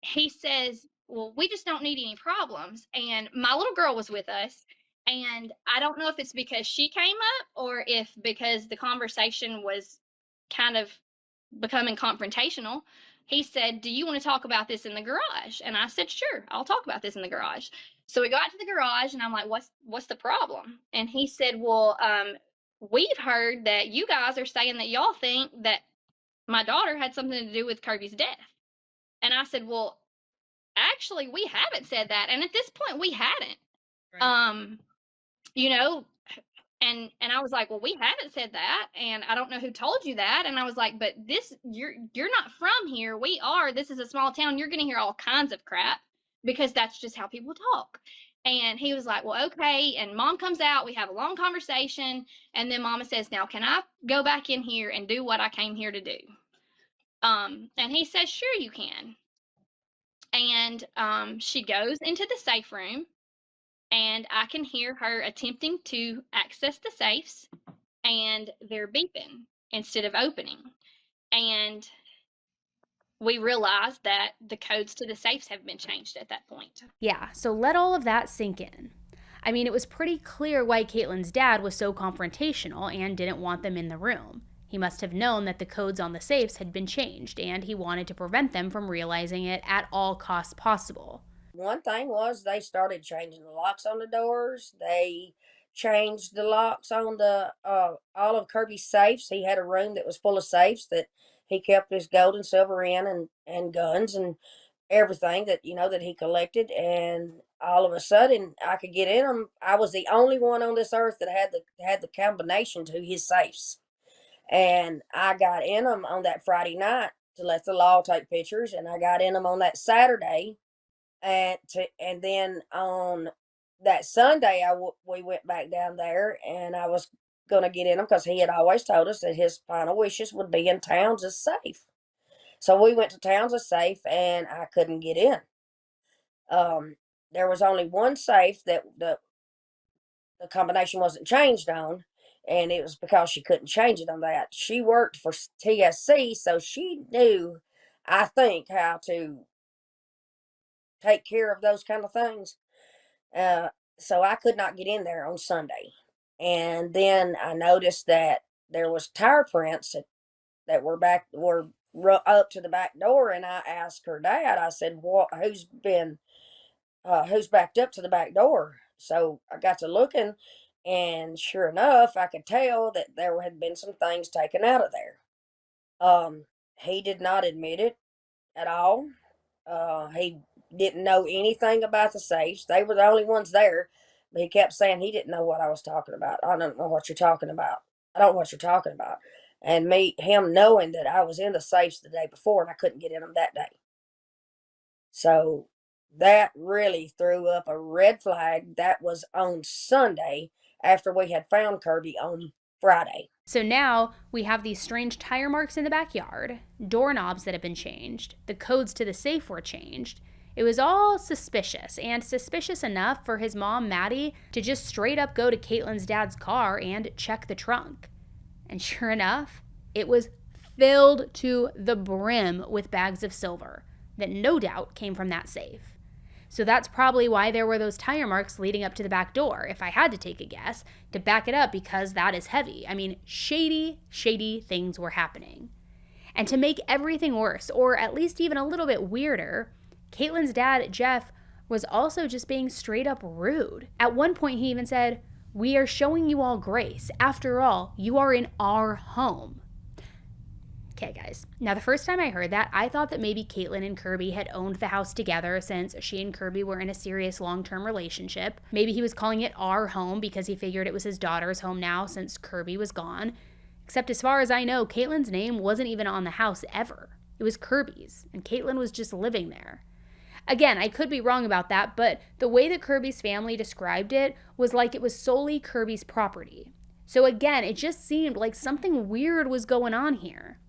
he says, "Well, we just don't need any problems." And my little girl was with us. And I don't know if it's because she came up or if because the conversation was kind of becoming confrontational. He said, "Do you want to talk about this in the garage?" And I said, "Sure, I'll talk about this in the garage." So we got to the garage and I'm like, what's the problem? And he said, "Well, we've heard that you guys are saying that y'all think that my daughter had something to do with Kirby's death." And I said, "Well, actually, we haven't said that. And at this point, we hadn't." Right. You know, and I was like, "Well, we haven't said that, and I don't know who told you that." And I was like, "But this, you're not from here. We are. This is a small town. You're going to hear all kinds of crap because that's just how people talk." And he was like, "Well, okay." And mom comes out. We have a long conversation. And then mama says, "Now, can I go back in here and do what I came here to do?" And he says, sure, you can. And she goes into the safe room, and I can hear her attempting to access the safes, and they're beeping instead of opening. And we realize that the codes to the safes have been changed at that point. Yeah, so let all of that sink in. I mean, it was pretty clear why Caitlin's dad was so confrontational and didn't want them in the room. He must have known that the codes on the safes had been changed, and he wanted to prevent them from realizing it at all costs possible. One thing was they started changing the locks on the doors. They changed the locks on the all of Kirby's safes. He had a room that was full of safes that he kept his gold and silver in, and guns and everything that that he collected. And all of a sudden I could get in them. I was the only one on this earth that had the combination to his safes. And I got in them on that Friday night to let the law take pictures, and I got in them on that Saturday, and then on that Sunday, we went back down there, and I was gonna get in them because he had always told us that his final wishes would be in Towns' safe. So we went to Towns' safe, and I couldn't get in. There was only one safe that the combination wasn't changed on, and it was because she couldn't change it on that. She worked for TSC, so she knew, I think, how to take care of those kind of things. Uh, so I could not get in there on Sunday. And then I noticed that there was tire prints that were up to the back door, and I asked her dad. I said, "What? Who's backed up to the back door?" So I got to looking, and sure enough, I could tell that there had been some things taken out of there. He did not admit it at all. He didn't know anything about the safes. They were the only ones there, but he kept saying he didn't know what I was talking about. I don't know what you're talking about. I don't know what you're talking about. And him knowing that I was in the safes the day before and I couldn't get in them that day. So that really threw up a red flag. That was on Sunday after we had found Kirby on Friday. So now we have these strange tire marks in the backyard, doorknobs that have been changed, the codes to the safe were changed. It was all suspicious, and suspicious enough for his mom, Maddie, to just straight up go to Caitlin's dad's car and check the trunk. And sure enough, it was filled to the brim with bags of silver that no doubt came from that safe. So that's probably why there were those tire marks leading up to the back door, if I had to take a guess, to back it up, because that is heavy. I mean, shady things were happening. And to make everything worse, or at least even a little bit weirder, Caitlin's dad, Jeff, was also just being straight up rude. At one point, he even said, "We are showing you all grace. After all, you are in our home." Okay, guys. Now, the first time I heard that, I thought that maybe Caitlin and Kirby had owned the house together since she and Kirby were in a serious long-term relationship. Maybe he was calling it our home because he figured it was his daughter's home now since Kirby was gone. Except as far as I know, Caitlin's name wasn't even on the house ever. It was Kirby's, and Caitlin was just living there. Again, I could be wrong about that, but the way that Kirby's family described it was like it was solely Kirby's property. So again, it just seemed like something weird was going on here.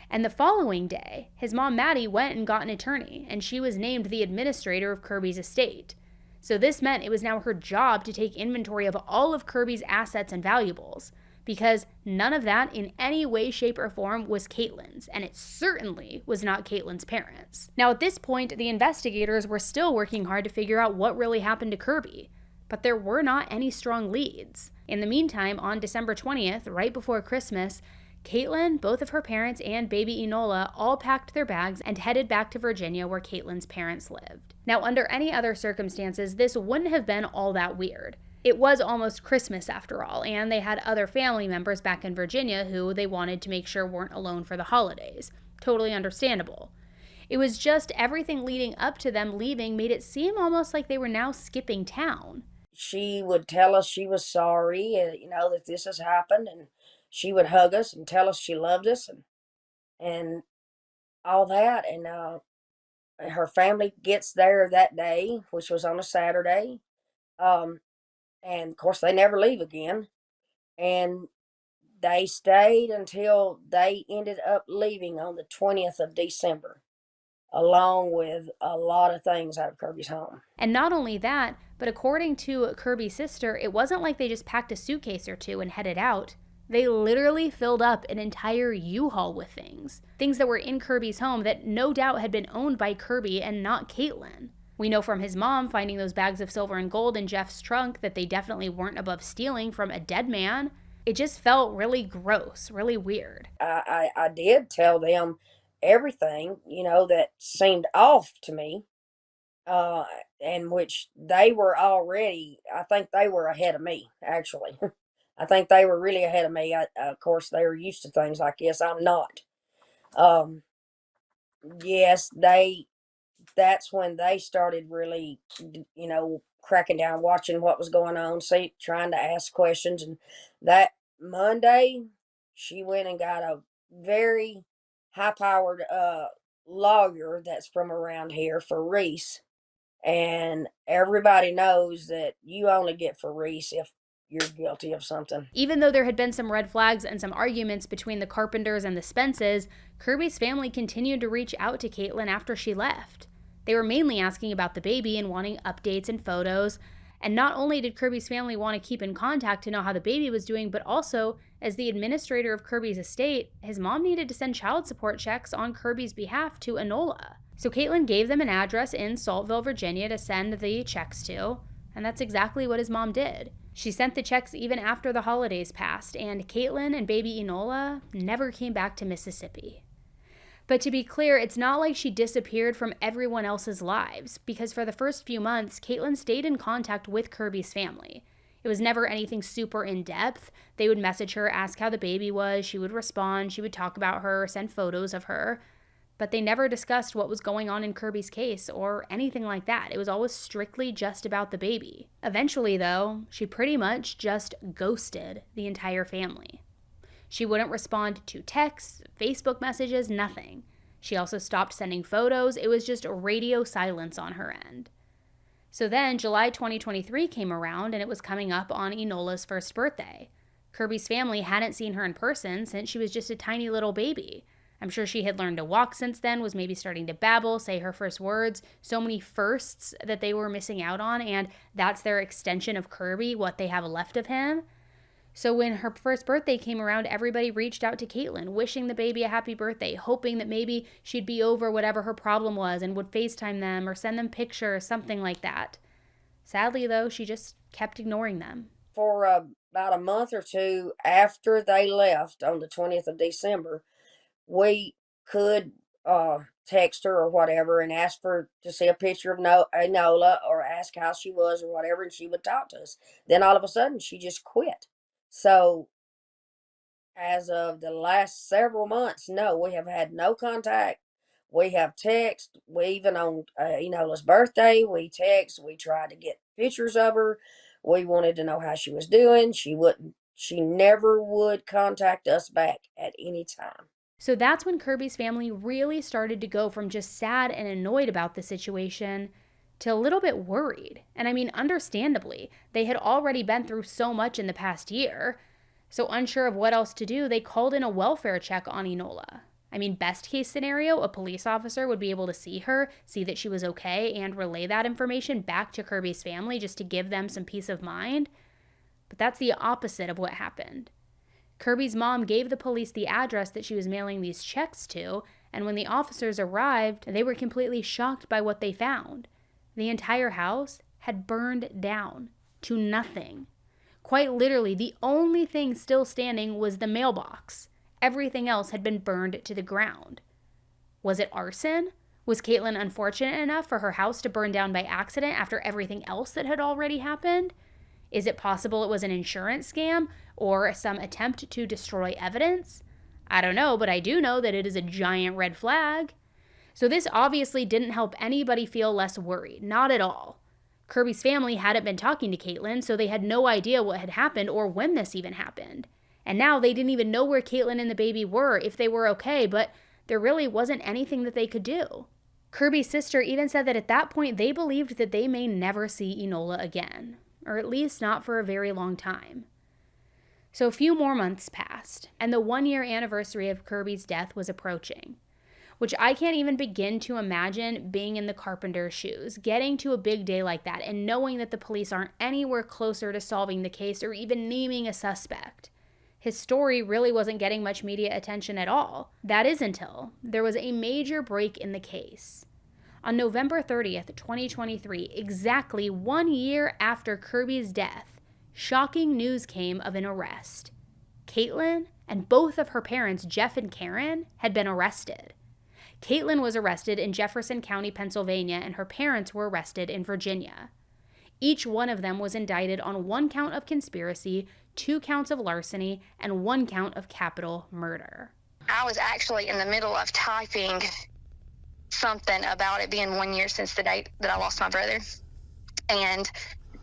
And the following day, his mom, Maddie, went and got an attorney, and she was named the administrator of Kirby's estate. So this meant it was now her job to take inventory of all of Kirby's assets and valuables, because none of that in any way, shape, or form was Caitlin's, and it certainly was not Caitlin's parents. Now, at this point, the investigators were still working hard to figure out what really happened to Kirby, but there were not any strong leads. In the meantime, on December 20th, right before Christmas, Caitlin, both of her parents, and baby Enola all packed their bags and headed back to Virginia where Caitlin's parents lived. Now, under any other circumstances, this wouldn't have been all that weird. It was almost Christmas after all, and they had other family members back in Virginia who they wanted to make sure weren't alone for the holidays. Totally understandable. It was just everything leading up to them leaving made it seem almost like they were now skipping town. She would tell us she was sorry, that this has happened, and she would hug us and tell us she loved us and all that. And her family gets there that day, which was on a Saturday. And of course, they never leave again. And they stayed until they ended up leaving on the 20th of December, along with a lot of things out of Kirby's home. And not only that, but according to Kirby's sister, it wasn't like they just packed a suitcase or two and headed out. They literally filled up an entire U-Haul with things. Things that were in Kirby's home that no doubt had been owned by Kirby and not Caitlin. We know from his mom finding those bags of silver and gold in Jeff's trunk that they definitely weren't above stealing from a dead man. It just felt really gross, really weird. I did tell them everything, that seemed off to me, and which they were already, I think they were ahead of me, actually. I think they were really ahead of me. Of course, they were used to things like this. I'm not. Yes, that's when they started really, cracking down, watching what was going on, trying to ask questions. And that Monday, she went and got a very high-powered lawyer that's from around here for Reese. And everybody knows that you only get for Reese if you're guilty of something. Even though there had been some red flags and some arguments between the Carpenters and the Spences, Kirby's family continued to reach out to Caitlin after she left. They were mainly asking about the baby and wanting updates and photos. And not only did Kirby's family want to keep in contact to know how the baby was doing, but also, as the administrator of Kirby's estate, his mom needed to send child support checks on Kirby's behalf to Enola. So Caitlin gave them an address in Saltville, Virginia to send the checks to, and that's exactly what his mom did. She sent the checks even after the holidays passed, and Caitlin and baby Enola never came back to Mississippi. But to be clear, it's not like she disappeared from everyone else's lives, because for the first few months, Caitlin stayed in contact with Kirby's family. It was never anything super in-depth. They would message her, ask how the baby was, she would respond, she would talk about her, send photos of her. But they never discussed what was going on in Kirby's case or anything like that. It was always strictly just about the baby. Eventually, though, she pretty much just ghosted the entire family. She wouldn't respond to texts, Facebook messages, nothing. She also stopped sending photos. It was just radio silence on her end. So then July 2023 came around and it was coming up on Enola's first birthday. Kirby's family hadn't seen her in person since she was just a tiny little baby. I'm sure she had learned to walk since then, was maybe starting to babble, say her first words. So many firsts that they were missing out on, and that's their extension of Kirby, what they have left of him. So when her first birthday came around, everybody reached out to Caitlin, wishing the baby a happy birthday, hoping that maybe she'd be over whatever her problem was and would FaceTime them or send them pictures, something like that. Sadly, though, she just kept ignoring them. For about a month or two after they left on the 20th of December, we could text her or whatever and ask for to see a picture of Enola or ask how she was or whatever, and she would talk to us. Then all of a sudden, she just quit. So, as of the last several months, no, we have had no contact. We have text. We even on Enola's birthday, we text. We tried to get pictures of her. We wanted to know how she was doing. She wouldn't. She never would contact us back at any time. So that's when Kirby's family really started to go from just sad and annoyed about the situation to a little bit worried. And I mean, understandably, they had already been through so much in the past year. So unsure of what else to do, they called in a welfare check on Enola. I mean, best case scenario, a police officer would be able to see her, see that she was okay, and relay that information back to Kirby's family just to give them some peace of mind. But that's the opposite of what happened. Kirby's mom gave the police the address that she was mailing these checks to, and when the officers arrived, they were completely shocked by what they found. The entire house had burned down to nothing. Quite literally, the only thing still standing was the mailbox. Everything else had been burned to the ground. Was it arson? Was Caitlin unfortunate enough for her house to burn down by accident after everything else that had already happened? Is it possible it was an insurance scam or some attempt to destroy evidence? I don't know, but I do know that it is a giant red flag. So this obviously didn't help anybody feel less worried, not at all. Kirby's family hadn't been talking to Caitlin, so they had no idea what had happened or when this even happened. And now they didn't even know where Caitlin and the baby were, if they were okay, but there really wasn't anything that they could do. Kirby's sister even said that at that point they believed that they may never see Enola again, or at least not for a very long time. So a few more months passed, and the 1-year anniversary of Kirby's death was approaching, which I can't even begin to imagine being in the Carpenter's shoes, getting to a big day like that and knowing that the police aren't anywhere closer to solving the case or even naming a suspect. His story really wasn't getting much media attention at all. That is until there was a major break in the case. On November 30th, 2023, exactly 1 year after Kirby's death, shocking news came of an arrest. Caitlin and both of her parents, Jeff and Karen, had been arrested. Caitlin was arrested in Jefferson County, Pennsylvania, and her parents were arrested in Virginia. Each one of them was indicted on 1 count of conspiracy, 2 counts of larceny, and 1 count of capital murder. I was actually in the middle of typing something about it being 1 year since the date that I lost my brother. And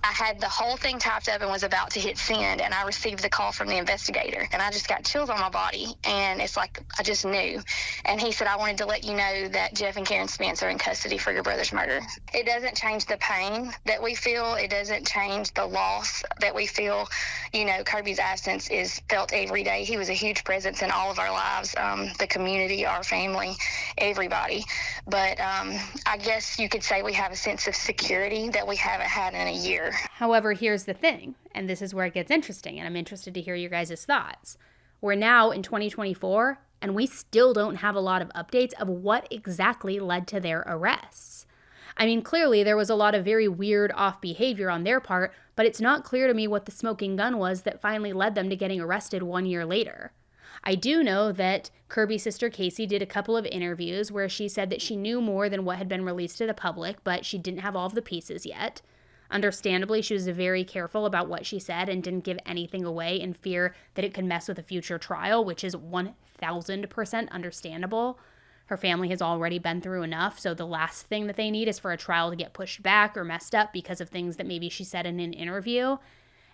I had the whole thing typed up and was about to hit send, and I received the call from the investigator, and I just got chills on my body, and it's like I just knew. And he said, I wanted to let you know that Jeff and Karen Spence are in custody for your brother's murder. It doesn't change the pain that we feel. It doesn't change the loss that we feel. You know, Kirby's absence is felt every day. He was a huge presence in all of our lives, the community, our family, everybody. But I guess you could say we have a sense of security that we haven't had in a year. However, here's the thing, and this is where it gets interesting, and I'm interested to hear your guys' thoughts. We're now in 2024, and we still don't have a lot of updates of what exactly led to their arrests. I mean, clearly there was a lot of very weird off behavior on their part, but it's not clear to me what the smoking gun was that finally led them to getting arrested 1 year later. I do know that Kirby's sister Casey did a couple of interviews where she said that she knew more than what had been released to the public, but she didn't have all of the pieces yet. Understandably, she was very careful about what she said and didn't give anything away in fear that it could mess with a future trial, which is 1000% understandable. Her family has already been through enough, so the last thing that they need is for a trial to get pushed back or messed up because of things that maybe she said in an interview.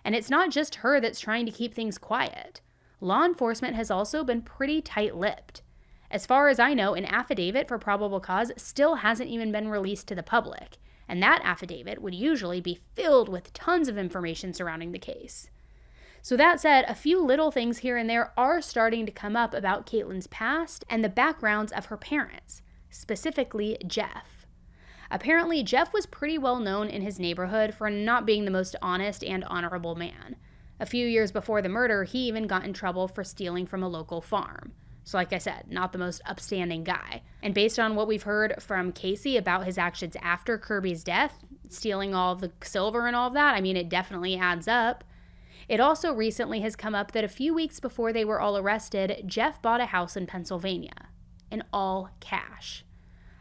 And it's not just her that's trying to keep things quiet. Law enforcement has also been pretty tight-lipped. As far as I know, an affidavit for probable cause still hasn't even been released to the public. And that affidavit would usually be filled with tons of information surrounding the case. So that said, a few little things here and there are starting to come up about Caitlin's past and the backgrounds of her parents, specifically Jeff. Apparently, Jeff was pretty well known in his neighborhood for not being the most honest and honorable man. A few years before the murder, he even got in trouble for stealing from a local farm. So like I said, not the most upstanding guy. And based on what we've heard from Casey about his actions after Kirby's death, stealing all of the silver and all of that, I mean, it definitely adds up. It also recently has come up that a few weeks before they were all arrested, Jeff bought a house in Pennsylvania, in all cash.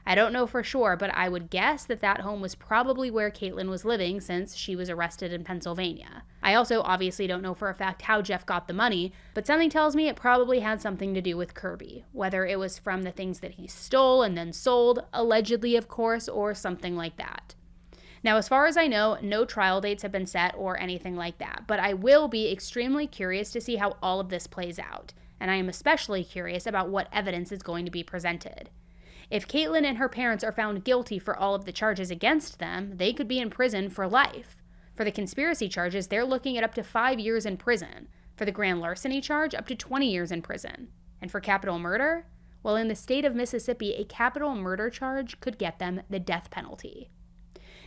I don't know for sure, but I would guess that that home was probably where Caitlin was living since she was arrested in Pennsylvania. I also obviously don't know for a fact how Jeff got the money, but something tells me it probably had something to do with Kirby, whether it was from the things that he stole and then sold, allegedly of course, or something like that. Now, as far as I know, no trial dates have been set or anything like that, but I will be extremely curious to see how all of this plays out, and I am especially curious about what evidence is going to be presented. If Caitlin and her parents are found guilty for all of the charges against them, they could be in prison for life. For the conspiracy charges, they're looking at up to 5 years in prison. For the grand larceny charge, up to 20 years in prison. And for capital murder? Well, in the state of Mississippi, a capital murder charge could get them the death penalty.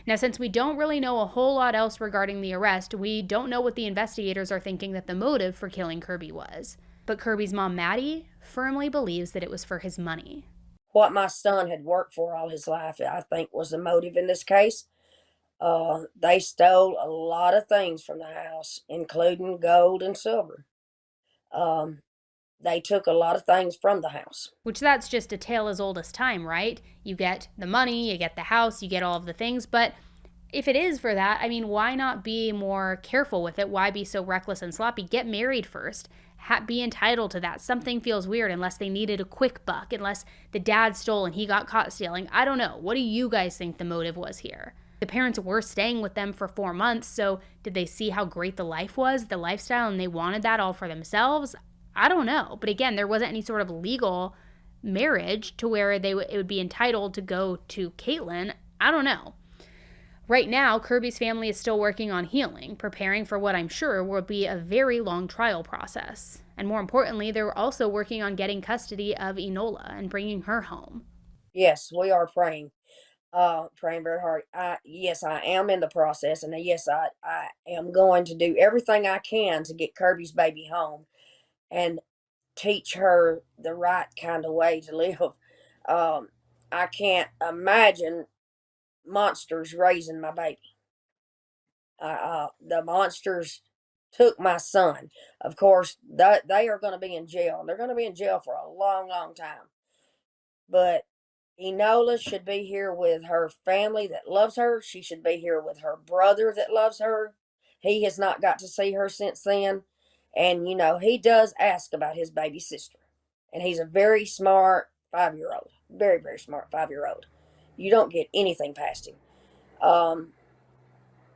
Now, since we don't really know a whole lot else regarding the arrest, we don't know what the investigators are thinking that the motive for killing Kirby was. But Kirby's mom, Maddie, firmly believes that it was for his money. What my son had worked for all his life, I think, was the motive in this case. They stole a lot of things from the house, including gold and silver. They took a lot of things from the house. Which that's just a tale as old as time, right? You get the money, you get the house, you get all of the things, but if it is for that, I mean, why not be more careful with it? Why be so reckless and sloppy? Get married first. Be entitled to that. Something feels weird unless they needed a quick buck, unless the dad stole and he got caught stealing. I don't know. What do you guys think the motive was here? The parents were staying with them for 4 months, so did they see how great the life was, the lifestyle, and they wanted that all for themselves? I don't know. But again, there wasn't any sort of legal marriage to where it would be entitled to go to Caitlin. I don't know. Right now, Kirby's family is still working on healing, preparing for what I'm sure will be a very long trial process. And more importantly, they're also working on getting custody of Enola and bringing her home. Yes, we are praying. Praying very hard. Yes, I am in the process, and yes, I am going to do everything I can to get Kirby's baby home and teach her the right kind of way to live. I can't imagine monsters raising my baby. The monsters took my son. Of course, they are going to be in jail. They're going to be in jail for a long, long time. But Enola should be here with her family that loves her. She should be here with her brother that loves her. He has not got to see her since then. And, he does ask about his baby sister. And he's a very smart 5-year-old. Very, very smart 5-year-old. You don't get anything past him.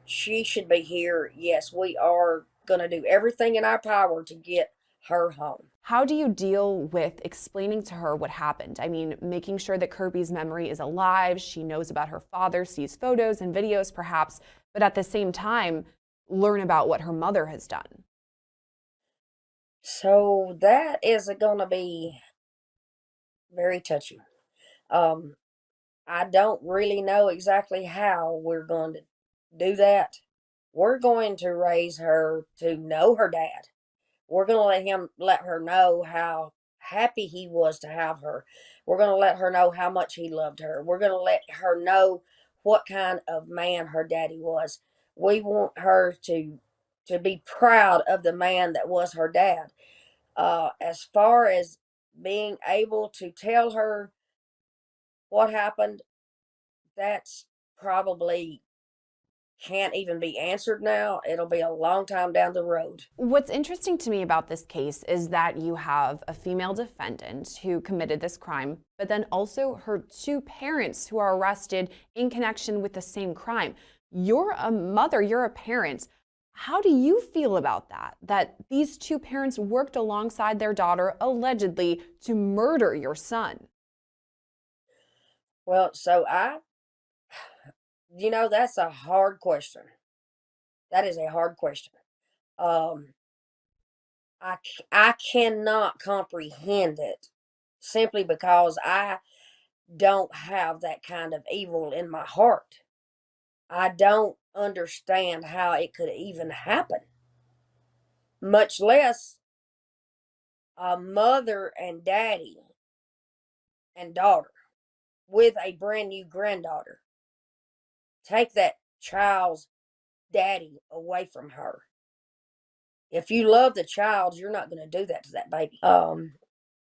She should be here. Yes, we are going to do everything in our power to get her home. How do you deal with explaining to her what happened? I mean, making sure that Kirby's memory is alive, she knows about her father, sees photos and videos perhaps, but at the same time, learn about what her mother has done. So that is going to be very touchy. I don't really know exactly how we're going to do that. We're going to raise her to know her dad. We're going to let her know how happy he was to have her. We're going to let her know how much he loved her. We're going to let her know what kind of man her daddy was. We want her to be proud of the man that was her dad. As far as being able to tell her what happened, that's probably can't even be answered now. It'll be a long time down the road. What's interesting to me about this case is that you have a female defendant who committed this crime, but then also her 2 parents who are arrested in connection with the same crime. You're a mother, you're a parent. How do you feel about that? That these 2 parents worked alongside their daughter, allegedly, to murder your son? Well, so that's a hard question. That is a hard question. I cannot comprehend it simply because I don't have that kind of evil in my heart. I don't understand how it could even happen, much less a mother and daddy and daughter with a brand new granddaughter take that child's daddy away from her. If you love the child, you're not going to do that to that baby.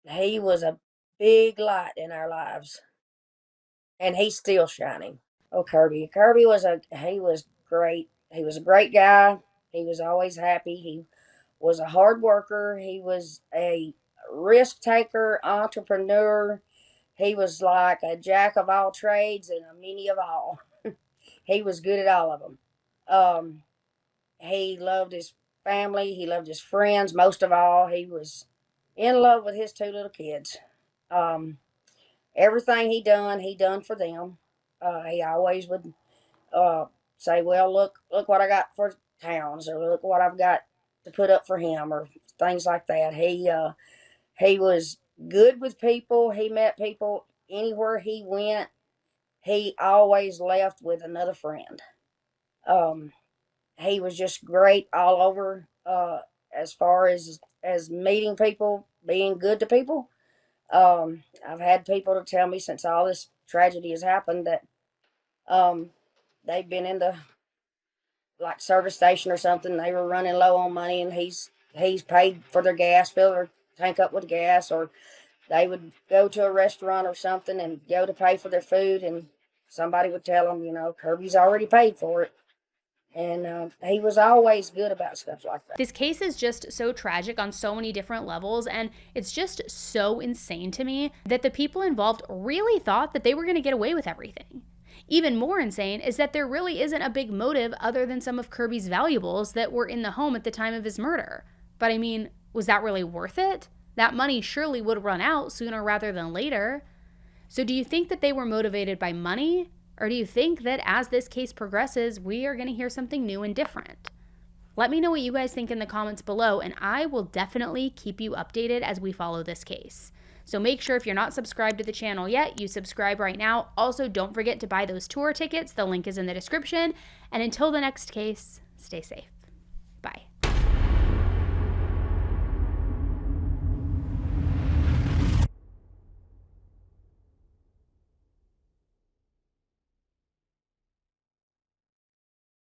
He was a big light in our lives, and he's still shining. Oh, Kirby. Kirby he was great. He was a great guy. He was always happy. He was a hard worker. He was a risk taker, entrepreneur. He was like a jack of all trades and a many of all. He was good at all of them. He loved his family. He loved his friends. Most of all, he was in love with his 2 little kids. Everything he done for them. He always would say, "Well, look what I got for Towns," or "Look what I've got to put up for him," or things like that. He was good with people. He met people anywhere he went. He always left with another friend. He was just great all over. As far as meeting people, being good to people. I've had people to tell me since all this tragedy has happened that they've been in the service station or something. They were running low on money, and he's paid for their gas, fill their tank up with gas, or they would go to a restaurant or something and go to pay for their food, and somebody would tell them, Kirby's already paid for it. And he was always good about stuff like that. This case is just so tragic on so many different levels, and it's just so insane to me that the people involved really thought that they were going to get away with everything. Even more insane is that there really isn't a big motive other than some of Kirby's valuables that were in the home at the time of his murder. But I mean, was that really worth it? That money surely would run out sooner rather than later. So do you think that they were motivated by money, Or do you think that as this case progresses, we are going to hear something new and different? Let me know what you guys think in the comments below, and I will definitely keep you updated as we follow this case. So make sure if you're not subscribed to the channel yet, you subscribe right now. Also, don't forget to buy those tour tickets. The link is in the description. And until the next case, stay safe.